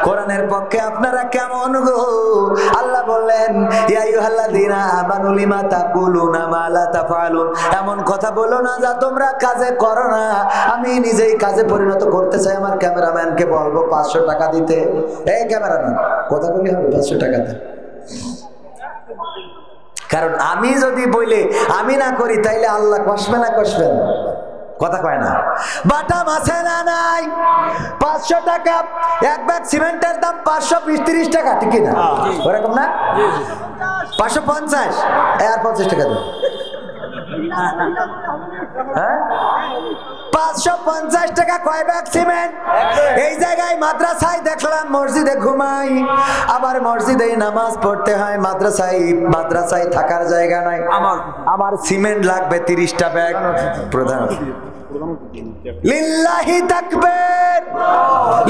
কোরআনের পক্ষে আপনারা কেমন গো? আল্লাহ বললেন ইয়া আইয়ুহাল্লাযীনা আমানু লিমা তাকুলুনা মা লা তাফআলুন, এমন কথা বলো না যা তোমরা কাজে করো না। আমি নিজেই কাজে পরিণত করতে চাই। আমার ক্যামেরাম্যানকে বলবো 500 টাকা দিতে। এই ক্যামেরাম্যান, কথা বলি হবে 500 টাকাতে। কারণ আমি যদি বলে আমি না করি তাইলে আল্লাহ কষবে না? কষবে না? কথা কয় না? বাটা মাছে না নাই 500 টাকা, এক ব্যাগ সিমেন্টের দাম 520-30 টাকা। ঠিক না? ওরকম না? 550 আর 50 টাকা দেন। হ্যাঁ, 550 টাকা কয় ব্যাগ সিমেন্ট? এই জায়গায় মাদ্রাসায় দেখলাম মসজিদে ঘুমাই, আবার মসজিদে নামাজ পড়তে হয়, মাদ্রাসায় থাকার জায়গা নাই। আমার সিমেন্ট লাগবে 30টা ব্যাগ। প্রধান লিল্লাহি তাকবীর,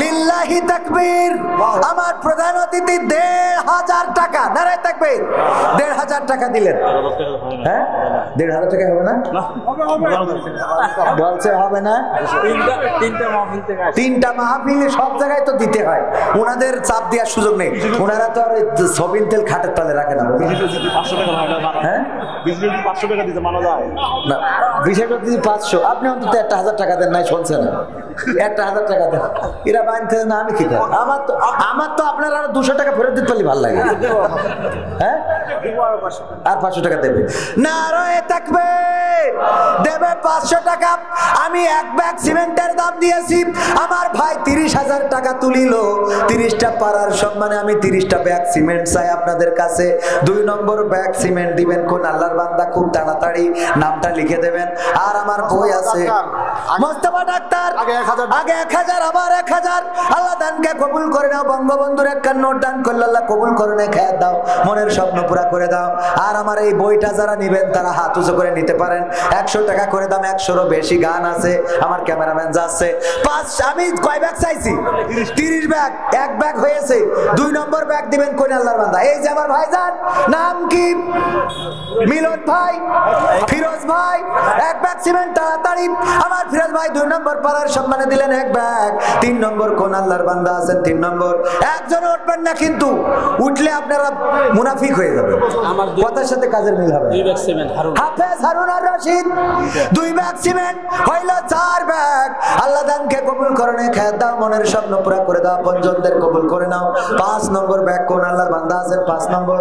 লিল্লাহি তাকবীর। আমার প্রধান অতিথি 1500 টাকা, নারায়ে তাকবীর, 1500 টাকা দিলেন। হ্যাঁ, 1500 টাকা হবে না? বলছে হবে না। 3টা মাহফিলে সব জায়গায় তো দিতে হয়, ওনাদের চাপ দেওয়ার সুযোগ নেই। ওনারা তো আর সবিন তেল খাটের তলে রাখে না। হ্যাঁ, 500 টাকা দিতে মানা যায় না। 500, আপনি অন্তত 1000 টাকা দেন। নাই শুনছেন? 1000 টাকা দেন। এরা বানতে না, আমি কি করি? আমার তো আপনার আরো 200 টাকা ফেরত দিতে পারলে ভালো লাগে। হ্যাঁ, আর 500 টাকা দেবে। নারায়ে তাকবীর, দেবে 500 টাকা। আমি এক ব্যাগ সিমেন্টের দাম দিয়েছি, আমার ভাই 30,000 টাকা তুলিল। 30টা পাড়ার সম্মানে আমি 30টা ব্যাগ সিমেন্ট চাই আপনাদের কাছে। 2 নম্বর ব্যাগ সিমেন্ট দিবেন কোন আল্লাহর বান্দা? খুব তাড়াতাড়ি নামটা লিখে দেবেন। আর আমার বই আছে মোস্তফা ডাক্তার, আগে 1000 আবার 1000। আল্লাহ দানকে কবুল করে নাও। বঙ্গবন্ধুর একটা নোট দান করলে আল্লাহ কবুল করে নে, খেয়ে দাও, মনের স্বপ্ন পুরা করে দাও। আর আমার এই বইটা যারা নেবেন তারা হাত উঁচু করে নিতে পারেন। 100 টাকা করে দাম, 100-এরও বেশি গান আছে। আমার ক্যামেরাম্যান যাচ্ছে। আমি কয় ব্যাগ চাইছি? 30 ব্যাগ। এক ব্যাগ হয়েছে। 2 নম্বর ব্যাগ দিবেন কোন আল্লাহর বান্দা? এই যে আমার ভাইজান, নাম কি? মিলন ভাই, ফিরোজ ভাই। এক ব্যাগ সিমেন্ট তাড়াতাড়ি। আমার ফিরোজ ভাই 2 নম্বর পাড়ার সম্মানে দিলেন এক ব্যাগ। 3 নম্বর কোন আল্লাহর বান্দা আছেন? 3 নম্বর। একজন উঠবেন না কিন্তু, উঠলে আপনারা মুনাফিক হয়ে যাবেন। আমার কথার সাথে কাজের মিল হবে। 2 ব্যাগ সিমেন্ট হাফেজ হারুন আর রশিদ 2 ব্যাগ সিমেন্ট হইল 4 ব্যাগ। আল্লাহ দানকে কবুল করে নে, খেয়ে দাও, মনের স্বপ্ন পুরা করে দাও, আপনজনদের কবুল করে নাও। 5 নম্বর ব্যাগ কোন আল্লাহর বান্দা আছেন? 5 নম্বর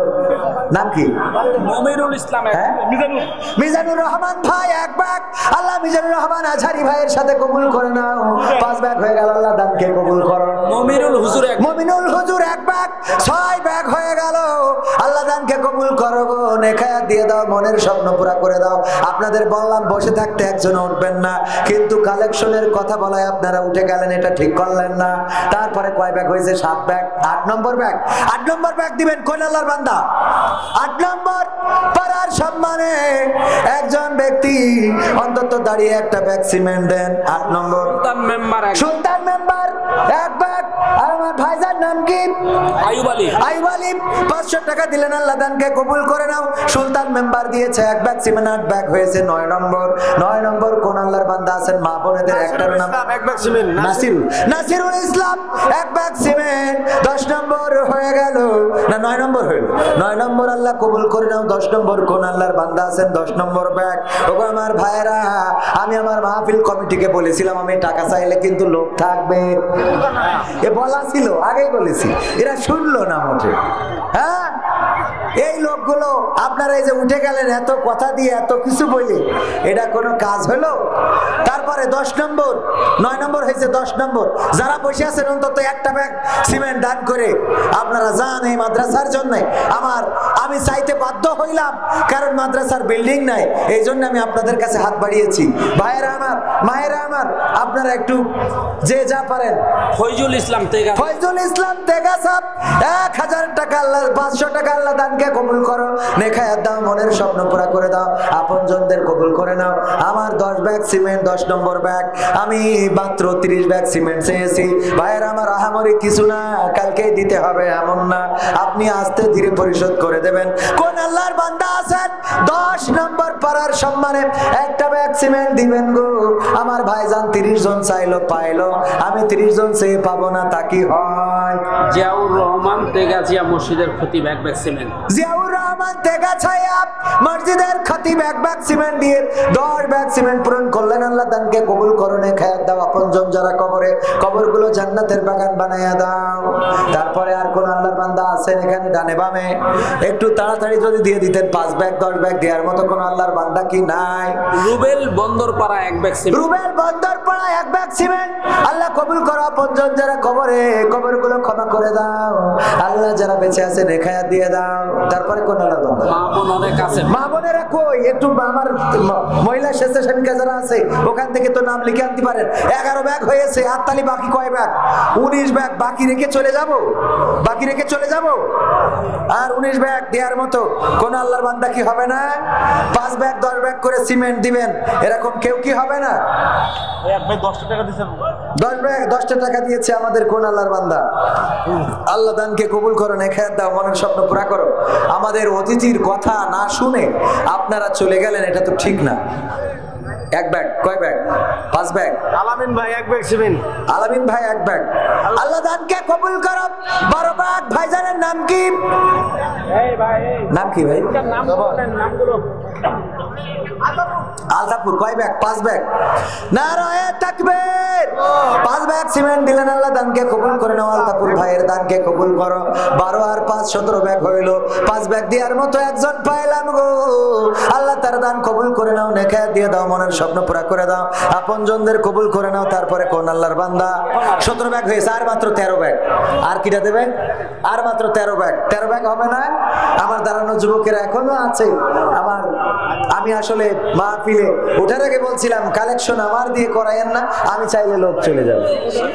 নাম কি? মমিরুল ইসলাম, মিজানুর রহমান ভাই এক ব্যাগ। আল্লাহ মিজানুর রহমান আজহারি ভাইয়ের সাথে কবুল করে নাও। 5 ব্যাগ হয়ে গেল। আল্লাহ দানকে কবুল করো। মমিনুল হুজুর এক ব্যাগ। 6 ব্যাগ হয়ে গেল। আল্লাহ দানকে কবুল করো গো, নেখায়াত দিয়ে দাও, মনের স্বপ্ন পুরা করে দাও। আপনাদের বললাম বসে থাকতে একজন উঠবেন না, কিন্তু কালেকশনের কথা বলায় আপনারা উঠে গেলেন, এটা ঠিক করলেন না। তারপরে কয় ব্যাগ হয়েছে? 7 ব্যাগ। 8 নম্বর ব্যাগ। 8 নম্বর ব্যাগ দিবেন কোন আল্লাহর বান্দা? 8 নম্বর পাড়ার সম্মানে একজন ব্যক্তি অন্তত দাঁড়িয়ে একটা ব্যাগ সিমেন্ট দেন। 8 নম্বর সুলতান মেম্বার এক ব্যাগ। আর আমার ভাইজান নাম কি? আইয়ুব আলী। 500 টাকা দিলেন। আল্লাহ দানকে কবুল করে নাও। সুলতান মেম্বার দিয়েছে এক ব্যাগ সিমেন্ট। 8 ব্যাগ হয়েছে। 9 নম্বর। 9 নম্বর কোন আল্লাহর বান্দা আছেন? মা বোনেদের একটার নাম নাসিরুল ইসলাম এক ব্যাগ সিমেন্ট। 10 নম্বর হয়ে গেল না? 9 নম্বর হইল। 9 নম্বর আল্লাহ কবুল করে নাও। 10 নম্বর কোন আল্লাহর বান্দা আছেন? 10 নম্বর ব্যাগ। ওগো আমার ভাইরা, আমি আমার মাহফিল কমিটিকে বলেছিলাম আমি টাকা চাইলে কিন্তু লোক থাকবে। এ বলা ছিল, আগেই বলেছি, এরা শুনলো না মোটে। হ্যাঁ, এই লোকগুলো আপনারা এই যে উঠে গেলেন এত কথা দিয়ে, এত কিছু বলে, এটা কোনো কাজ হলো? তারপরে 10 নম্বর, 9 নম্বর হয়েছে। 10 নম্বর যারা বসে আছেন অন্তত একটা ব্যাগ সিমেন্ট দান করে আপনারা যান এই মাদ্রাসার জন্য। আমি চাইতে বাধ্য হইলাম, কারণ মাদ্রাসার বিল্ডিং নাই, এই জন্য আমি আপনাদের কাছে হাত বাড়িয়েছি। ভাইয়েরা আমার, মায়েরা আমার, আপনারা একটু যে যা পারেন। ফয়জুল ইসলাম তেগা সাহেব 1000 টাকা। আল্লাহ 500 টাকা আল্লাহ দানকে কবুল করো, নেখায়াত দাও, মনের স্বপ্ন পুরা করে দাও, আপনজনদের কবুল করে নাও। আমার 10 ব্যাগ সিমেন্ট, 10 নম্বর ব্যাগ। আমি মাত্র 30 ব্যাগ সিমেন্ট চেয়েছি। ভাইয়েরা আমার, আহামরি কিছু না, কালকেই দিতে হবে এমন না, আপনি আস্তে ধীরে পরিশোধ করে দেবেন। কোন আল্লাহর বান্দা আছেন? 10 নম্বর পাড়ার সম্মানে একটা ব্যাগ সিমেন্ট দিবেন গো। আমার ভাইজান 30 জন চাইলো, পাইলো। আমি 30 জন চেয়ে পাবো না, তা কি হয়? জিয়াউর রহমান তেগাছিয়া মসজিদের খতিব এক ব্যাগ সিমেন্ট। জিয়াউর রহমান তেগাছিয়া মসজিদের খতিব এক ব্যাগ সিমেন্ট দিয়ে 10 ব্যাগ সিমেন্ট পূরণ করলেন। আল্লাহ দানকে কবুল করনে, খায়াত দাও, আপনজন যারা কবরে, কবরগুলো জান্নাতের বাগান বানায়া দাও। তারপরে আর কোন আল্লাহর বান্দা আছেন এখানে ডানে বামে? একটু তাড়াতাড়ি যদি দিয়ে দিতেন। 5 ব্যাগ 10 ব্যাগ দেওয়ার মতো কোন আল্লাহর বান্দা কি নাই? রুবেল বন্দরপাড়া এক ব্যাগ সিমেন্ট। রুবেল বন্দরপাড়া এক ব্যাগ সিমেন্ট। আল্লাহ কবুল করো, আপনজন যারা কবরে, কবরগুলো ক্ষমা করে দাও। আল্লাহ যারা বেঁচে আছেন নেখায়াত দিয়ে দাও। তারপরে কোন আল্লাহর বান্দা? মা বোন অনেক আছে। মা বোনেরা কই? একটু আমার মহিলা স্বেচ্ছাসেবিকা যারা আছে ওখান থেকে তো নাম লিখে আনতে পারেন। 11 ব্যাগ হয়েছে। আত্মালি বাকি কয় ব্যাগ? 19 ব্যাগ। বাকি রেখে চলে যাব? আর 19 ব্যাগ দেওয়ার মতো কোন আল্লাহর বান্দা কি হবে না? 5 ব্যাগ 10 ব্যাগ করে সিমেন্ট দিবেন, এরকম কেউ কি হবে না? 10 ব্যাগ 10 টাকা দিয়েছে আমাদের কোন আল্লাহর বান্দা? আল্লাহ দানকে কবুল করো, নেখায়াত দাও, মনের স্বপ্ন পুরা করো। আমাদের অতিথির কথা না শুনে আপনারা চলে গেলেন, এটা তো ঠিক না। এক ব্যাগ কয় ব্যাগ? 5 ব্যাগ। আলামিন ভাই এক ব্যাগ সিমেন্ট। আলামিন ভাই এক ব্যাগ। আল্লাহ দানকে কবুল করো। 12 ব্যাগ। ভাইজানের নাম কি? নাম কি ভাই? নামগুলো আলতাপুর কয় ব্যাগ? 5 ব্যাগ। নারায়ে তাকবীর। 5 ব্যাগ সিমেন্ট দিলেন, আল্লাহ দানকে কবুল করে নাও। আলতাপুর ভাইয়ের দানকে কবুল করো। 12 আর 5 17 ব্যাগ হইল। 5 ব্যাগ দেওয়ার মতো একজন পাইলাম গো। আল্লাহ তার দান কবুল করে নাও, নেখা দিয়ে দাও, মনের স্বপ্ন পুরা করে দাও, আপনজনদের কবুল করে নাও। তারপরে কোন আল্লাহর বান্দা 17 ব্যাগ হয়েছে, আর মাত্র 13 ব্যাগ। আর কিটা দেবেন? আর মাত্র 13 ব্যাগ। 13 ব্যাগ হবে না? আমার দাঁড়ানো যুবকেরা এখনো আছে। আমি আসলে মাহফিলে ওঠার আগে বলছিলাম কালেকশন আমার দিয়ে করায়েন না, আমি চাইলে লোক চলে যাবে।